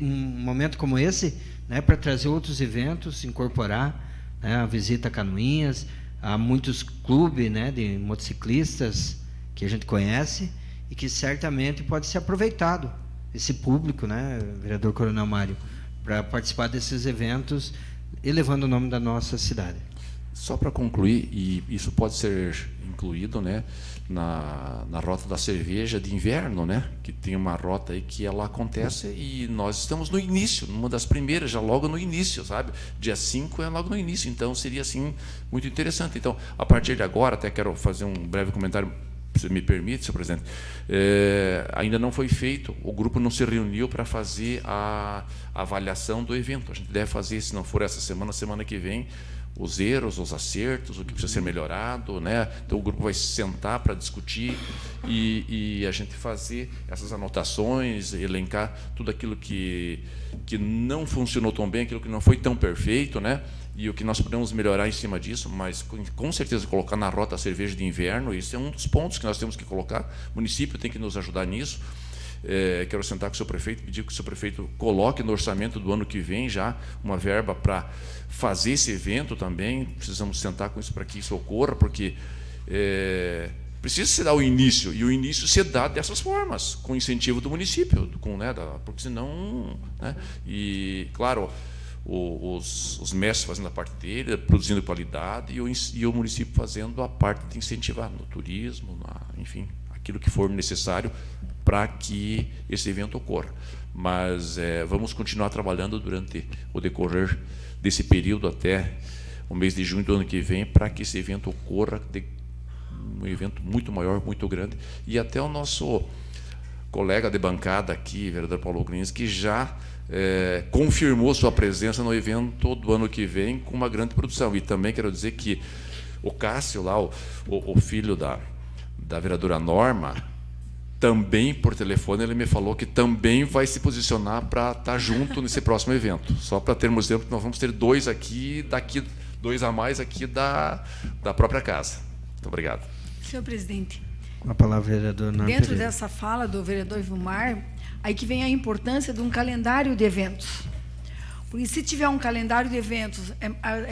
um momento como esse, né, para trazer outros eventos, incorporar, né, a visita a Canoinhas, há muitos clubes, né, de motociclistas que a gente conhece e que certamente pode ser aproveitado, esse público, né, vereador Coronel Mário, para participar desses eventos, elevando o nome da nossa cidade. Só para concluir, e isso pode ser incluído, né, na rota da cerveja de inverno, né, que tem uma rota aí que ela acontece e nós estamos no início, numa das primeiras, já logo no início, sabe? Dia 5 é logo no início, então seria assim muito interessante. Então, a partir de agora, até quero fazer um breve comentário, se me permite, senhor presidente, ainda não foi feito, o grupo não se reuniu para fazer a avaliação do evento. A gente deve fazer, se não for essa semana, semana que vem, os erros, os acertos, o que precisa ser melhorado, né? Então o grupo vai se sentar para discutir e a gente fazer essas anotações, elencar tudo aquilo que não funcionou tão bem, aquilo que não foi tão perfeito, né? E o que nós podemos melhorar em cima disso, mas com certeza colocar na rota a cerveja de inverno, isso é um dos pontos que nós temos que colocar. O município tem que nos ajudar nisso. Quero sentar com o seu prefeito, pedir que o seu prefeito coloque no orçamento do ano que vem já uma verba para fazer esse evento também. Precisamos sentar com isso para que isso ocorra, porque precisa se dar o início, e o início se dá dessas formas, com incentivo do município, porque senão... Né? E, claro, os mestres fazendo a parte dele, produzindo qualidade, e o município fazendo a parte de incentivar no turismo, enfim, aquilo que for necessário para que esse evento ocorra. Mas vamos continuar trabalhando durante o decorrer desse período até o mês de junho do ano que vem, para que esse evento ocorra, um evento muito maior, muito grande, e até o nosso colega de bancada aqui, vereador Paulo Grins, que já confirmou sua presença no evento do ano que vem com uma grande produção. E também quero dizer que o Cássio, lá, o filho da vereadora Norma, também por telefone ele me falou que também vai se posicionar para estar junto nesse próximo evento. Só para termos exemplo, nós vamos ter 2 aqui, daqui 2 a mais aqui da própria casa. Muito obrigado. Senhor presidente, Com a palavra, vereador Norma dentro Pereira. dessa fala do vereador Vilmar, aí que vem a importância de um calendário de eventos. Porque se tiver um calendário de eventos,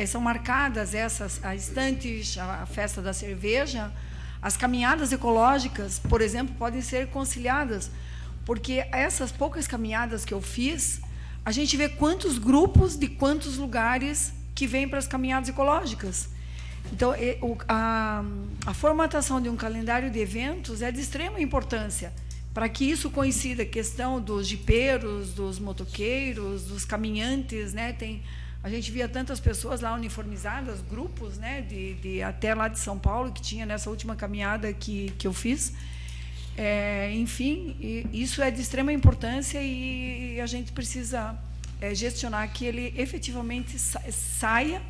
são marcadas essas, a estantes, a festa da cerveja, as caminhadas ecológicas, por exemplo, podem ser conciliadas, porque essas poucas caminhadas que eu fiz, a gente vê quantos grupos de quantos lugares que vêm para as caminhadas ecológicas. Então, a formatação de um calendário de eventos é de extrema importância, para que isso coincida, a questão dos jipeiros, dos motoqueiros, dos caminhantes, né? A gente via tantas pessoas lá uniformizadas, grupos, né? Até lá de São Paulo, que tinha nessa última caminhada que eu fiz. Enfim, isso é de extrema importância e a gente precisa gestionar que ele efetivamente saia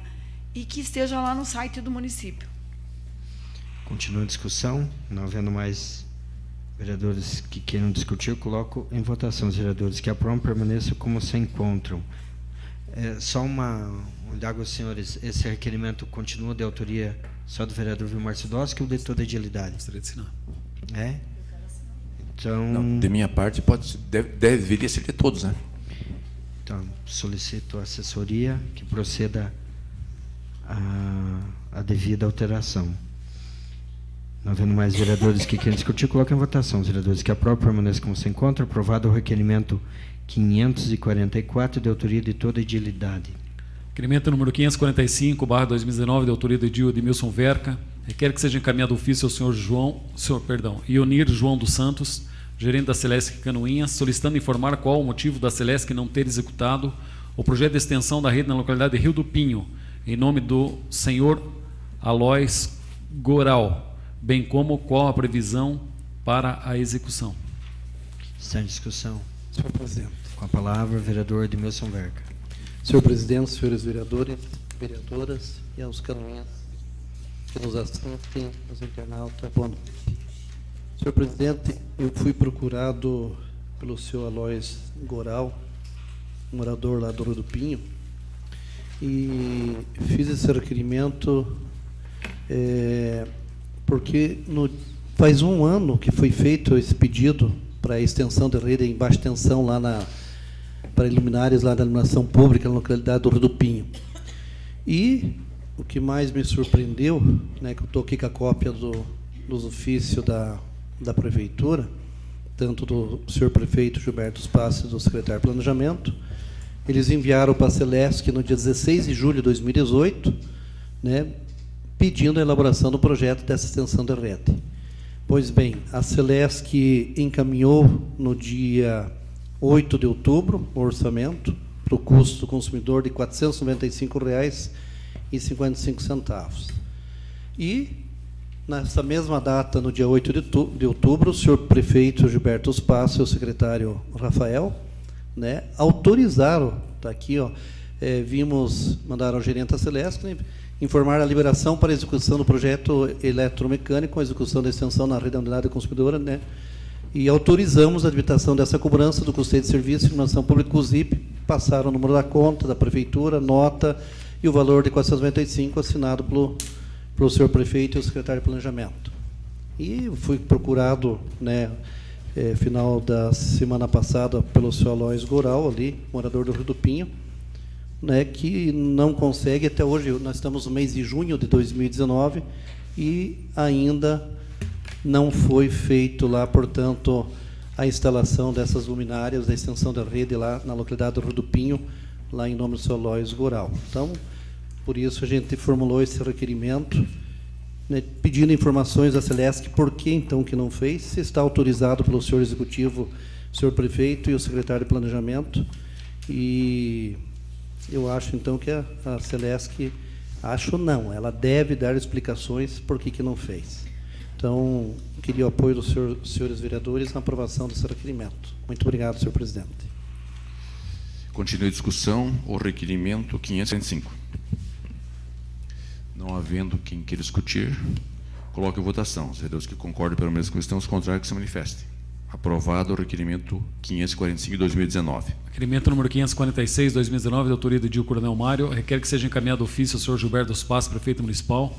e que esteja lá no site do município. Continua a discussão. Não havendo mais vereadores que queiram discutir, coloco em votação. Os vereadores que aprovam permaneçam como se encontram. Só indago aos senhores, esse requerimento continua de autoria só do vereador Vilmar Sidóski ou de toda a edilidade? Gostaria de assinar. Então, Não, de minha parte, deveria ser de todos, né? Então, solicito à assessoria que proceda a devida alteração. Não havendo mais vereadores que queiram discutir, coloco em votação. Os vereadores que aprovam permaneçam como se encontram. Aprovado o requerimento 544, de autoria de toda a edilidade. Requerimento número 545/2019, de autoria do edil Edmilson Verca, requer que seja encaminhado ofício ao senhor Ionir João dos Santos, gerente da Celesc Canoinhas, solicitando informar qual o motivo da Celesc não ter executado o projeto de extensão da rede na localidade de Rio do Pinho, em nome do senhor Alois Goral, bem como qual a previsão para a execução. Está em discussão. Senhor presidente. Com a palavra, o vereador Edmilson Verca. Senhor presidente, senhores vereadores, vereadoras e aos canoenses que nos assistem, aos internautas, boa noite. Senhor presidente, eu fui procurado pelo senhor Alois Goral, morador lá do Rio do Pinho, e fiz esse requerimento porque faz um ano que foi feito esse pedido para a extensão da rede em baixa tensão lá para luminárias lá da iluminação pública na localidade do Rio do Pinho. E o que mais me surpreendeu, né, que eu estou aqui com a cópia dos ofícios da prefeitura, tanto do senhor prefeito Gilberto Spassi e do secretário de Planejamento, eles enviaram para a Celesc no dia 16 de julho de 2018, né, pedindo a elaboração do projeto dessa extensão da rede. Pois bem, a Celesc encaminhou no dia 8 de outubro o orçamento para o custo do consumidor de R$ 495,55. E, nessa mesma data, no dia 8 de outubro, o senhor prefeito Gilberto Spassi e o secretário Rafael, né, autorizaram, está aqui, mandaram ao gerente da Celesc, né, informar a liberação para execução do projeto eletromecânico, com a execução da extensão na rede da unidade consumidora, né, e autorizamos a debitação dessa cobrança do custeio de serviço de iluminação pública, o ZIP, passaram o número da conta da prefeitura, nota e o valor de 495, assinado pelo senhor prefeito e o secretário de Planejamento. E fui procurado, né, final da semana passada, pelo senhor Alois Goral, ali, morador do Rio do Pinho, né, que não consegue, até hoje, nós estamos no mês de junho de 2019, e ainda não foi feito lá, portanto, a instalação dessas luminárias, da extensão da rede lá na localidade do Rio do Pinho, lá em nome do seu Lois Goral. Então, por isso a gente formulou esse requerimento, né, pedindo informações da Celesc, por que então que não fez, se está autorizado pelo senhor executivo, senhor prefeito e o secretário de planejamento. E eu acho então que a Celesc, acho não, ela deve dar explicações por que não fez. Então, queria o apoio dos senhores vereadores na aprovação desse requerimento. Muito obrigado, senhor presidente. Continue a discussão, o requerimento 545. Não havendo quem queira discutir, coloque em votação. Os vereadores que concordam pelo menos com os contrários que se manifestem. Aprovado o requerimento 545 de 2019. Requerimento número 546, 2019, de autoria do Edil Coronel Mário, requer que seja encaminhado ofício ao senhor Gilberto dos Passos, prefeito municipal,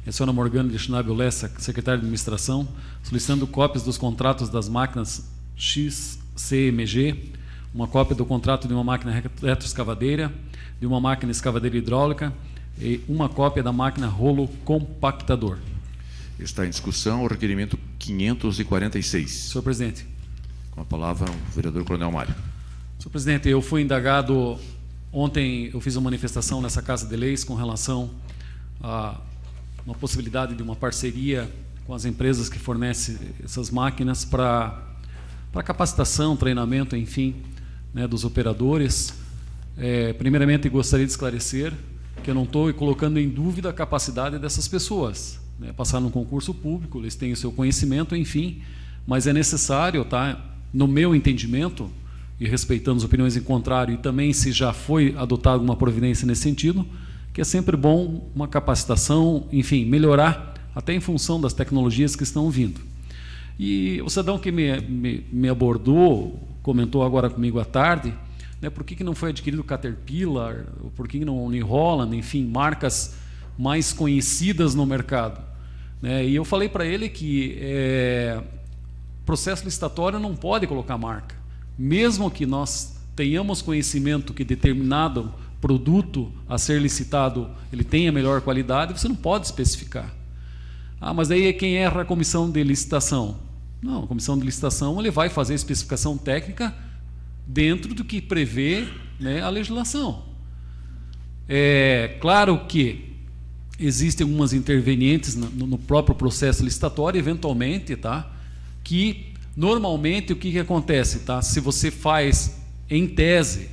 e a senhora Morgana de Schnabel Lessa, secretária de administração, solicitando cópias dos contratos das máquinas XCMG, uma cópia do contrato de uma máquina retroescavadeira, de uma máquina escavadeira hidráulica e uma cópia da máquina rolo compactador. Está em discussão o requerimento 546. Senhor presidente. Com a palavra, o vereador Coronel Mário. Senhor presidente, eu fui indagado, ontem eu fiz uma manifestação nessa Casa de Leis com relação a uma possibilidade de uma parceria com as empresas que fornecem essas máquinas para capacitação, treinamento, enfim, né, dos operadores. Primeiramente, gostaria de esclarecer que eu não estou colocando em dúvida a capacidade dessas pessoas, né, passar num concurso público, eles têm o seu conhecimento, enfim, mas é necessário, tá, no meu entendimento, e respeitando as opiniões em contrário, e também se já foi adotada alguma providência nesse sentido, que é sempre bom uma capacitação, enfim, melhorar, até em função das tecnologias que estão vindo. E o cidadão que me abordou, comentou agora comigo à tarde, né, por que não foi adquirido Caterpillar, por que não New Holland, enfim, marcas mais conhecidas no mercado. Né? E eu falei para ele que processo licitatório não pode colocar marca. Mesmo que nós tenhamos conhecimento que determinado produto a ser licitado ele tenha melhor qualidade, você não pode especificar. Ah, mas daí quem erra a comissão de licitação? Não, a comissão de licitação ele vai fazer a especificação técnica dentro do que prevê, né, a legislação. É claro que existem algumas intervenientes no próprio processo licitatório, eventualmente, tá, que normalmente o que acontece, tá, se você faz em tese,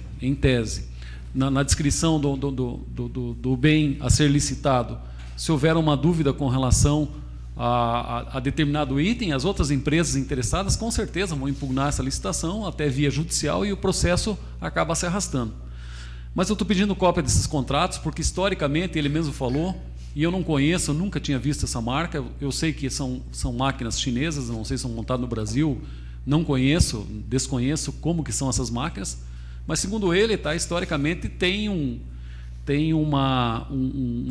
na descrição do bem a ser licitado, se houver uma dúvida com relação a determinado item, as outras empresas interessadas com certeza vão impugnar essa licitação até via judicial e o processo acaba se arrastando. Mas eu estou pedindo cópia desses contratos porque historicamente ele mesmo falou, e eu não conheço, eu nunca tinha visto essa marca, eu sei que são máquinas chinesas, não sei se são montadas no Brasil, não conheço, desconheço como que são essas máquinas, mas segundo ele, tá, historicamente tem um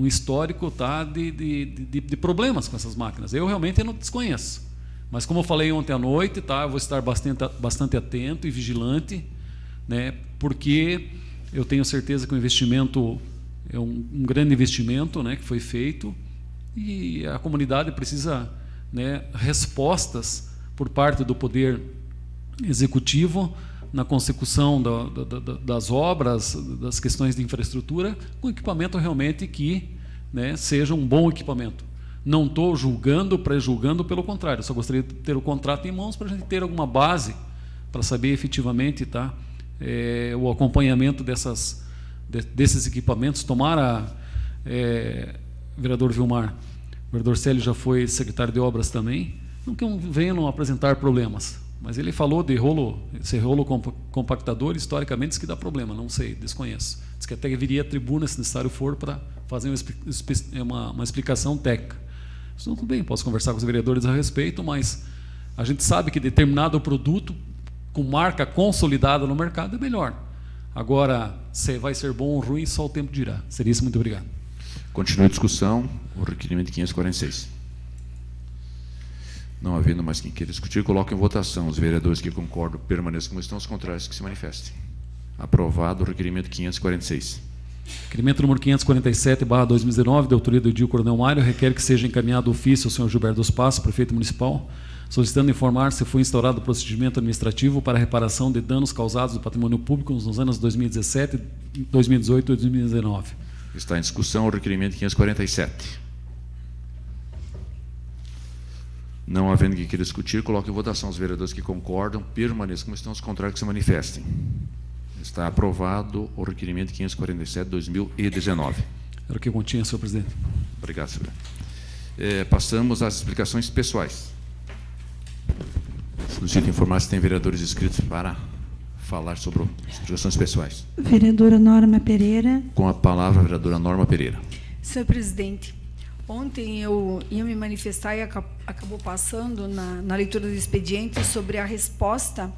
histórico, tá, de problemas com essas máquinas. Eu realmente não desconheço. Mas como eu falei ontem à noite, tá, eu vou estar bastante atento e vigilante, né, porque eu tenho certeza que o investimento é um grande investimento, né, que foi feito e a comunidade precisa, né, respostas por parte do Poder Executivo na consecução das obras, das questões de infraestrutura, com equipamento realmente que, né, seja um bom equipamento. Não estou julgando, pré-julgando, pelo contrário, só gostaria de ter o contrato em mãos para a gente ter alguma base para saber efetivamente, tá, o acompanhamento desses equipamentos. Tomara, vereador Vilmar, o vereador Célio já foi secretário de obras também, não que venham apresentar problemas. Mas ele falou de esse rolo compactador, historicamente diz que dá problema, não sei, desconheço. Diz que até viria à tribuna, se necessário for, para fazer uma explicação técnica. Isso tudo bem, posso conversar com os vereadores a respeito, mas a gente sabe que determinado produto com marca consolidada no mercado é melhor. Agora, se vai ser bom ou ruim, só o tempo dirá. Seria isso, muito obrigado. Continua a discussão, o requerimento 546. Não havendo mais quem queira discutir, coloque em votação. Os vereadores que concordam permaneçam como estão, os contrários que se manifestem. Aprovado o requerimento 546. Requerimento número 547/2019, de autoria do Edil Coronel Mário, requer que seja encaminhado ofício ao senhor Gilberto dos Passos, prefeito municipal, solicitando informar se foi instaurado procedimento administrativo para reparação de danos causados do patrimônio público nos anos 2017, 2018 e 2019. Está em discussão o requerimento 547. Não havendo que queira discutir, coloque em votação. Os vereadores que concordam permaneçam como estão, os contrários que se manifestem. Está aprovado o requerimento 547/2019. Era o que continha, senhor presidente. Obrigado, senhor. Passamos às explicações pessoais. Solicito informar se tem vereadores inscritos para falar sobre as explicações pessoais. Vereadora Norma Pereira. Com a palavra, a vereadora Norma Pereira. Senhor presidente, ontem eu ia me manifestar e acabou passando na leitura do expediente sobre a resposta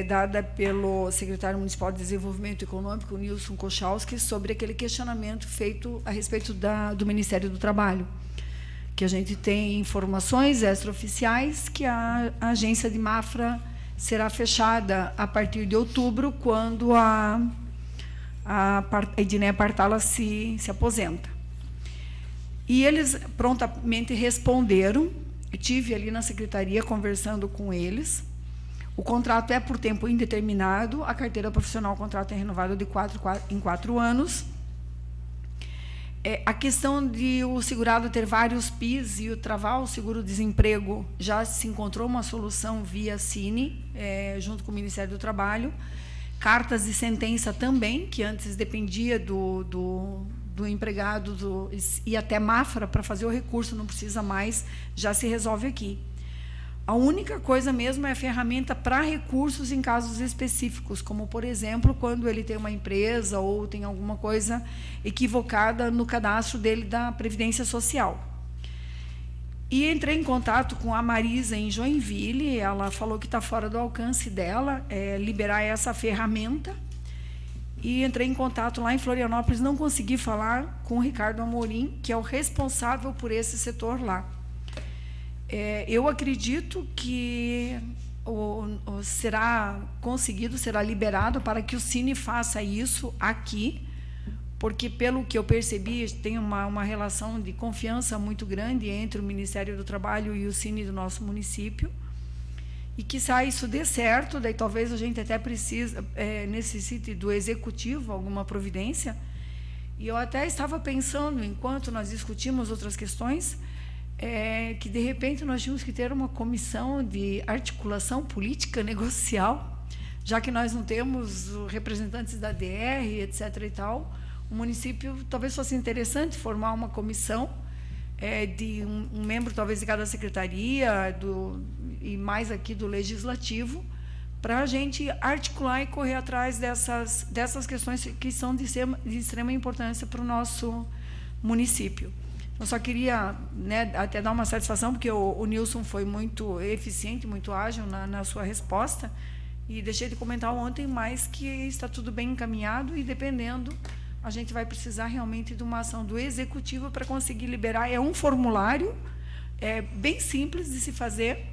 dada pelo secretário municipal de Desenvolvimento Econômico, Nilson Kochalski, sobre aquele questionamento feito a respeito do Ministério do Trabalho, que a gente tem informações extraoficiais que a agência de Mafra será fechada a partir de outubro, quando a Edneia Partala se aposenta. E eles prontamente responderam. Eu estive ali na secretaria conversando com eles. O contrato é por tempo indeterminado, a carteira profissional, o contrato é renovado de 4 anos. A questão de o segurado ter vários PIS e o travar o seguro-desemprego, já se encontrou uma solução via Cine, junto com o Ministério do Trabalho. Cartas de sentença também, que antes dependia do empregado e até Mafra para fazer o recurso, não precisa mais, já se resolve aqui. A única coisa mesmo é a ferramenta para recursos em casos específicos, como, por exemplo, quando ele tem uma empresa ou tem alguma coisa equivocada no cadastro dele da Previdência Social. E entrei em contato com a Marisa em Joinville, ela falou que está fora do alcance dela liberar essa ferramenta. E entrei em contato lá em Florianópolis, não consegui falar com o Ricardo Amorim, que é o responsável por esse setor lá. Eu acredito que será conseguido, será liberado para que o Cine faça isso aqui, porque, pelo que eu percebi, tem uma relação de confiança muito grande entre o Ministério do Trabalho e o Cine do nosso município, e que se isso dê certo, daí talvez a gente até necessite do Executivo alguma providência. E eu até estava pensando, enquanto nós discutimos outras questões, que, de repente, nós tínhamos que ter uma comissão de articulação política negocial, já que nós não temos representantes da DR, etc. e tal. O município talvez fosse interessante formar uma comissão de um membro, talvez, de cada secretaria, e mais aqui do Legislativo, para a gente articular e correr atrás dessas questões que são de extrema importância para o nosso município. Eu só queria, até dar uma satisfação, porque o Nilson foi muito eficiente, muito ágil na sua resposta, e deixei de comentar ontem, mas que está tudo bem encaminhado, e, dependendo, a gente vai precisar realmente de uma ação do Executivo para conseguir liberar. É um formulário bem simples de se fazer,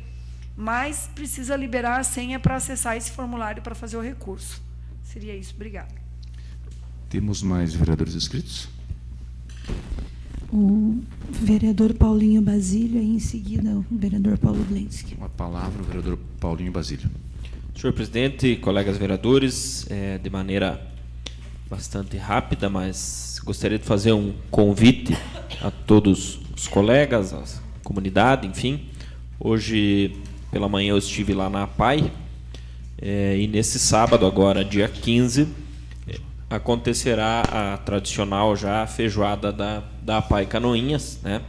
mas precisa liberar a senha para acessar esse formulário para fazer o recurso. Seria isso. Obrigada. Temos mais vereadores inscritos? O vereador Paulinho Basílio, e em seguida o vereador Paulo Glensky. Com a palavra, o vereador Paulinho Basílio. Senhor presidente, colegas vereadores, de maneira bastante rápida, mas gostaria de fazer um convite a todos os colegas, a comunidade, enfim. Hoje, pela manhã, eu estive lá na APAI, e nesse sábado, agora, dia 15, acontecerá a tradicional já feijoada da APAI Canoinhas, né?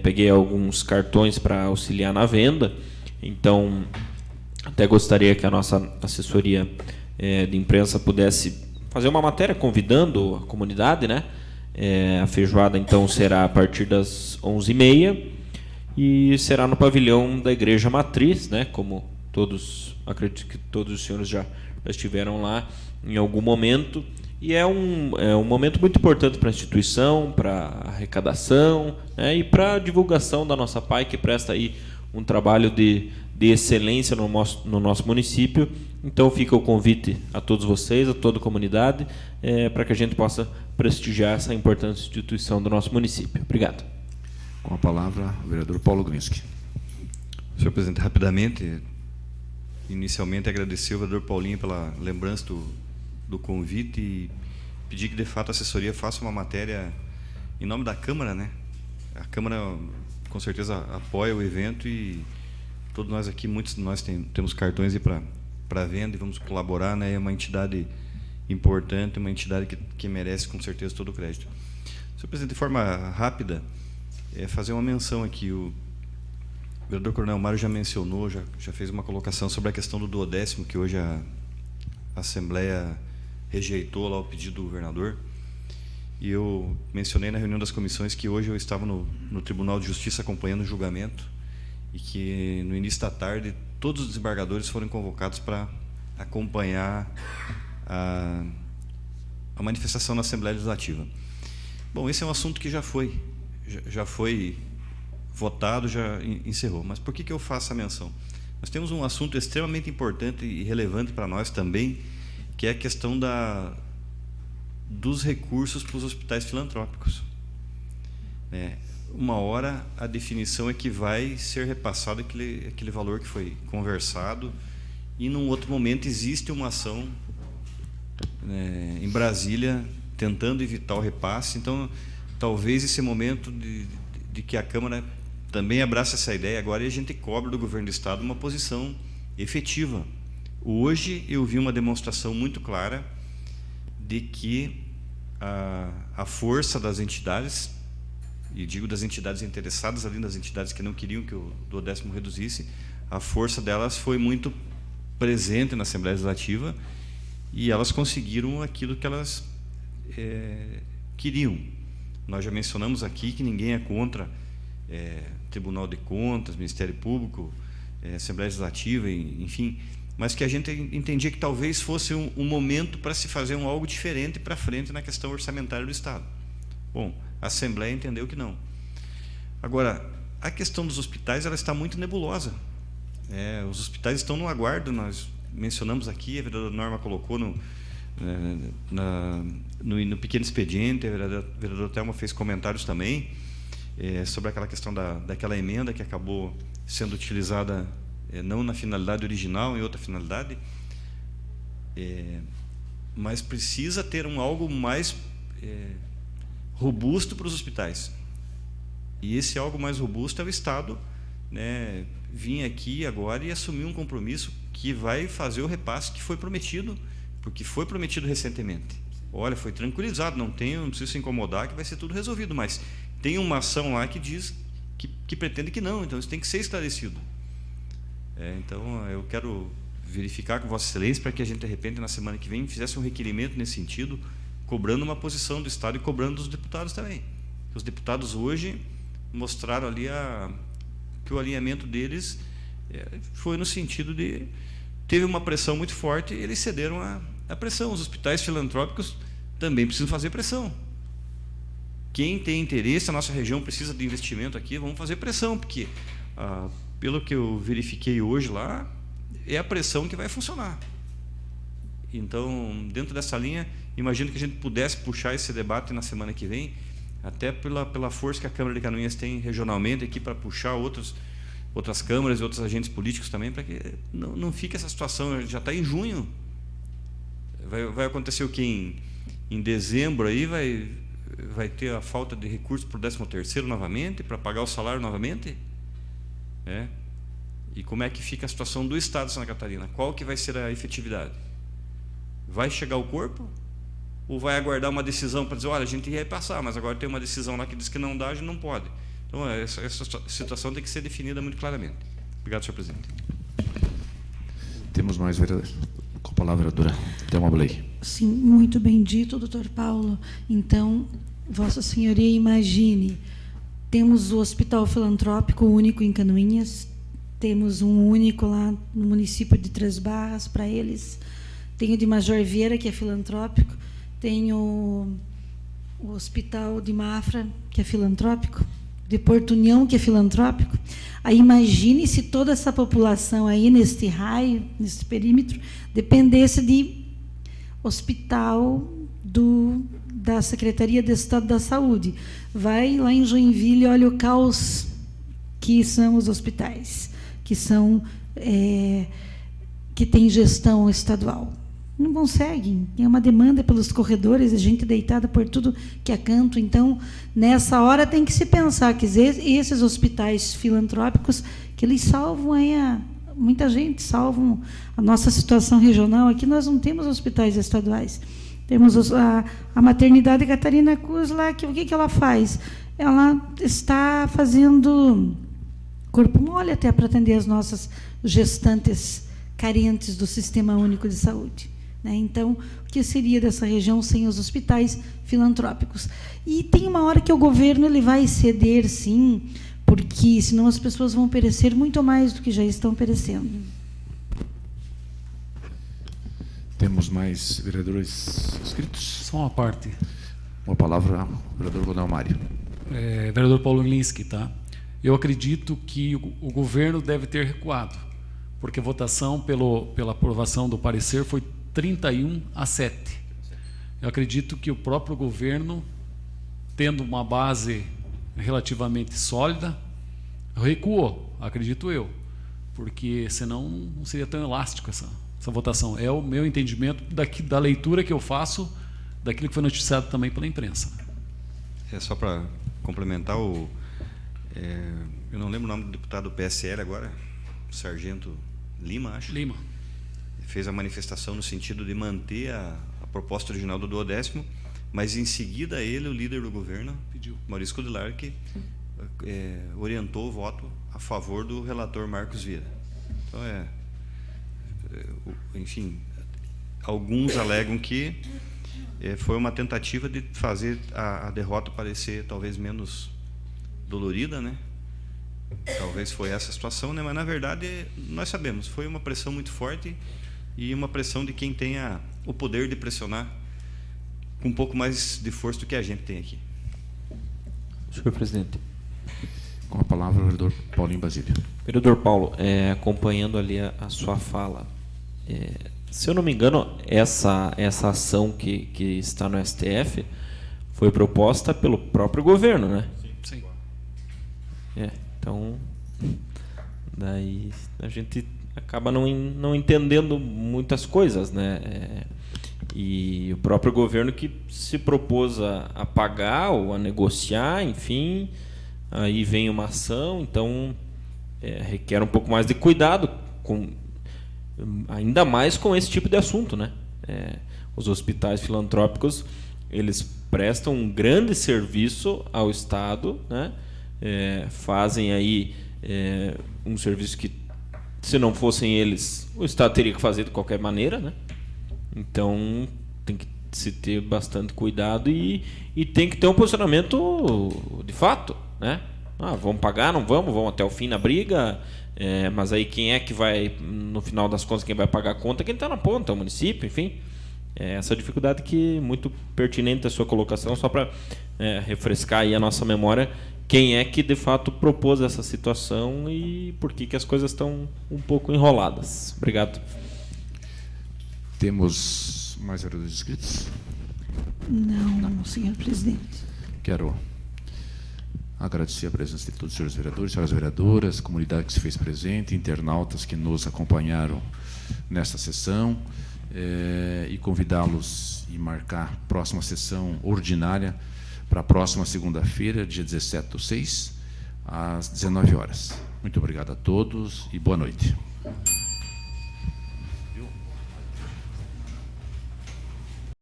Peguei alguns cartões para auxiliar na venda, então até gostaria que a nossa assessoria de imprensa pudesse fazer uma matéria convidando a comunidade, né? A feijoada então será a partir das 11h30 e será no pavilhão da Igreja Matriz, né? Como todos, acredito que todos os senhores já estiveram lá em algum momento, e é um momento muito importante para a instituição, para a arrecadação, né, e para a divulgação da nossa APAI, que presta aí um trabalho de excelência no nosso município. Então fica o convite a todos vocês, a toda a comunidade, para que a gente possa prestigiar essa importante instituição do nosso município. Obrigado. Com a palavra, o vereador Paulo Glensky. Senhor presidente, rapidamente, inicialmente agradecer ao vereador Paulinho pela lembrança do convite e pedir que, de fato, a assessoria faça uma matéria em nome da Câmara, né? A Câmara, com certeza, apoia o evento e todos nós aqui, muitos de nós temos cartões para venda e vamos colaborar, né? É uma entidade importante, uma entidade que merece, com certeza, todo o crédito. Senhor presidente, de forma rápida, fazer uma menção aqui. O vereador Coronel Mário já mencionou, já fez uma colocação sobre a questão do 12º, que hoje a Assembleia rejeitou lá o pedido do governador. E eu mencionei na reunião das comissões que hoje eu estava no Tribunal de Justiça acompanhando o julgamento e que no início da tarde todos os desembargadores foram convocados para acompanhar a manifestação na Assembleia Legislativa. Bom, esse é um assunto que já foi votado, já encerrou. Mas por que eu faço a menção? Nós temos um assunto extremamente importante e relevante para nós também, que é a questão dos recursos para os hospitais filantrópicos. Uma hora a definição é que vai ser repassado aquele valor que foi conversado, e num outro momento existe uma ação em Brasília tentando evitar o repasse. Então, talvez esse momento de que a Câmara também abrace essa ideia agora e a gente cobra do governo do Estado uma posição efetiva. Hoje eu vi uma demonstração muito clara de que a força das entidades, e digo das entidades interessadas, além das entidades que não queriam que o 12º reduzisse, a força delas foi muito presente na Assembleia Legislativa e elas conseguiram aquilo que elas queriam. Nós já mencionamos aqui que ninguém é contra Tribunal de Contas, Ministério Público, Assembleia Legislativa, enfim, mas que a gente entendia que talvez fosse um momento para se fazer algo diferente para frente na questão orçamentária do Estado. Bom, a Assembleia entendeu que não. Agora, a questão dos hospitais ela está muito nebulosa. Os hospitais estão no aguardo, nós mencionamos aqui, a vereadora Norma colocou no pequeno expediente, a vereadora Thelma fez comentários também sobre aquela questão daquela emenda que acabou sendo utilizada não na finalidade original, em outra finalidade, mas precisa ter algo mais robusto para os hospitais. E esse algo mais robusto é o Estado, vir aqui agora e assumir um compromisso que vai fazer o repasse que foi prometido, porque foi prometido recentemente. Olha, foi tranquilizado, não precisa se incomodar que vai ser tudo resolvido, mas tem uma ação lá que diz que pretende que não, então isso tem que ser esclarecido. Então eu quero verificar com Vossa Excelência para que a gente, de repente, na semana que vem, fizesse um requerimento nesse sentido, cobrando uma posição do Estado e cobrando dos deputados também. Os deputados hoje mostraram ali que o alinhamento deles foi no sentido de... Teve uma pressão muito forte e eles cederam a pressão. Os hospitais filantrópicos também precisam fazer pressão. Quem tem interesse, a nossa região precisa de investimento aqui, vamos fazer pressão, porque, pelo que eu verifiquei hoje lá, é a pressão que vai funcionar. Então, dentro dessa linha, imagino que a gente pudesse puxar esse debate na semana que vem, até pela força que a Câmara de Canoinhas tem regionalmente aqui para puxar outras câmaras e outros agentes políticos também, para que não fique essa situação. Já está em junho. Vai acontecer o que em dezembro aí vai ter a falta de recursos para o 13º novamente, para pagar o salário novamente? E como é que fica a situação do Estado de Santa Catarina? Qual que vai ser a efetividade? Vai chegar o corpo? Ou vai aguardar uma decisão para dizer, olha, a gente ia passar, mas agora tem uma decisão lá que diz que não dá, a gente não pode. Então, essa situação tem que ser definida muito claramente. Obrigado, senhor presidente. Temos mais vereadores. Com a palavra, vereadora Thelma Bley. Sim, muito bem dito, doutor Paulo. Então, Vossa Senhoria, imagine, temos o Hospital Filantrópico único em Canoinhas, temos um único lá no município de Três Barras para eles, tem o de Major Vieira, que é filantrópico, tem o Hospital de Mafra, que é filantrópico, de Porto União, que é filantrópico. Aí imagine se toda essa população aí neste raio, nesse perímetro, dependesse de hospital da Secretaria de Estado da Saúde. Vai lá em Joinville e olha o caos que são os hospitais. que são que têm gestão estadual. Não conseguem. É uma demanda pelos corredores, a gente deitada por tudo que é canto. Então, nessa hora tem que se pensar que esses hospitais filantrópicos, que eles salvam muita gente, salvam a nossa situação regional. Aqui nós não temos hospitais estaduais. Temos a maternidade Catarina Cruz lá, que o que ela faz? Ela está fazendo corpo mole até para atender as nossas gestantes carentes do Sistema Único de Saúde. Então, o que seria dessa região sem os hospitais filantrópicos? E tem uma hora que o governo ele vai ceder, sim, porque senão as pessoas vão perecer muito mais do que já estão perecendo. Temos mais vereadores inscritos? Só uma parte. Uma palavra, vereador Ronel Mário. Vereador Paulo Linski, tá? Eu acredito que o governo deve ter recuado, porque a votação pela aprovação do parecer foi 31-7. Eu acredito que o próprio governo, tendo uma base relativamente sólida, recuou, acredito eu, porque senão não seria tão elástico essa votação. É o meu entendimento da leitura que eu faço daquilo que foi noticiado também pela imprensa. Só para complementar, eu não lembro o nome do deputado do PSL agora, Sargento Lima, acho. Lima. Fez a manifestação no sentido de manter a proposta original do 12º, mas em seguida o líder do governo, pediu. Maurício Codilar, que orientou o voto a favor do relator Marcos Vieira. Então, enfim, alguns alegam que foi uma tentativa de fazer a derrota parecer talvez menos dolorida, né? Talvez foi essa a situação, né? Mas na verdade nós sabemos, foi uma pressão muito forte e uma pressão de quem tem o poder de pressionar com um pouco mais de força do que a gente tem aqui. Senhor presidente. Com a palavra, o vereador Paulinho Basílio. Vereador Paulo, acompanhando ali a sua fala, se eu não me engano, essa ação que está no STF foi proposta pelo próprio governo, né? Sim. Então, daí a gente acaba não entendendo muitas coisas, né? E o próprio governo que se propôs a pagar ou a negociar, enfim, aí vem uma ação, então requer um pouco mais de cuidado, ainda mais com esse tipo de assunto, né? Os hospitais filantrópicos, eles prestam um grande serviço ao Estado, né? Fazem aí um serviço que, se não fossem eles, o Estado teria que fazer de qualquer maneira, né? Então tem que se ter bastante cuidado e tem que ter um posicionamento de fato, né? Vamos pagar, não vamos até o fim na briga, mas aí quem é que vai, no final das contas, quem vai pagar a conta? Quem está na ponta, o município, enfim. Essa dificuldade que é muito pertinente a sua colocação, só para refrescar aí a nossa memória, quem é que de fato propôs essa situação e por que as coisas estão um pouco enroladas. Obrigado. Temos mais vereadores inscritos? Não, senhor presidente. Quero agradecer a presença de todos os senhores vereadores, senhoras vereadoras, comunidade que se fez presente, internautas que nos acompanharam nesta sessão, e convidá-los e marcar a próxima sessão ordinária para a próxima segunda-feira, dia 17/6, às 19 horas. Muito obrigado a todos e boa noite.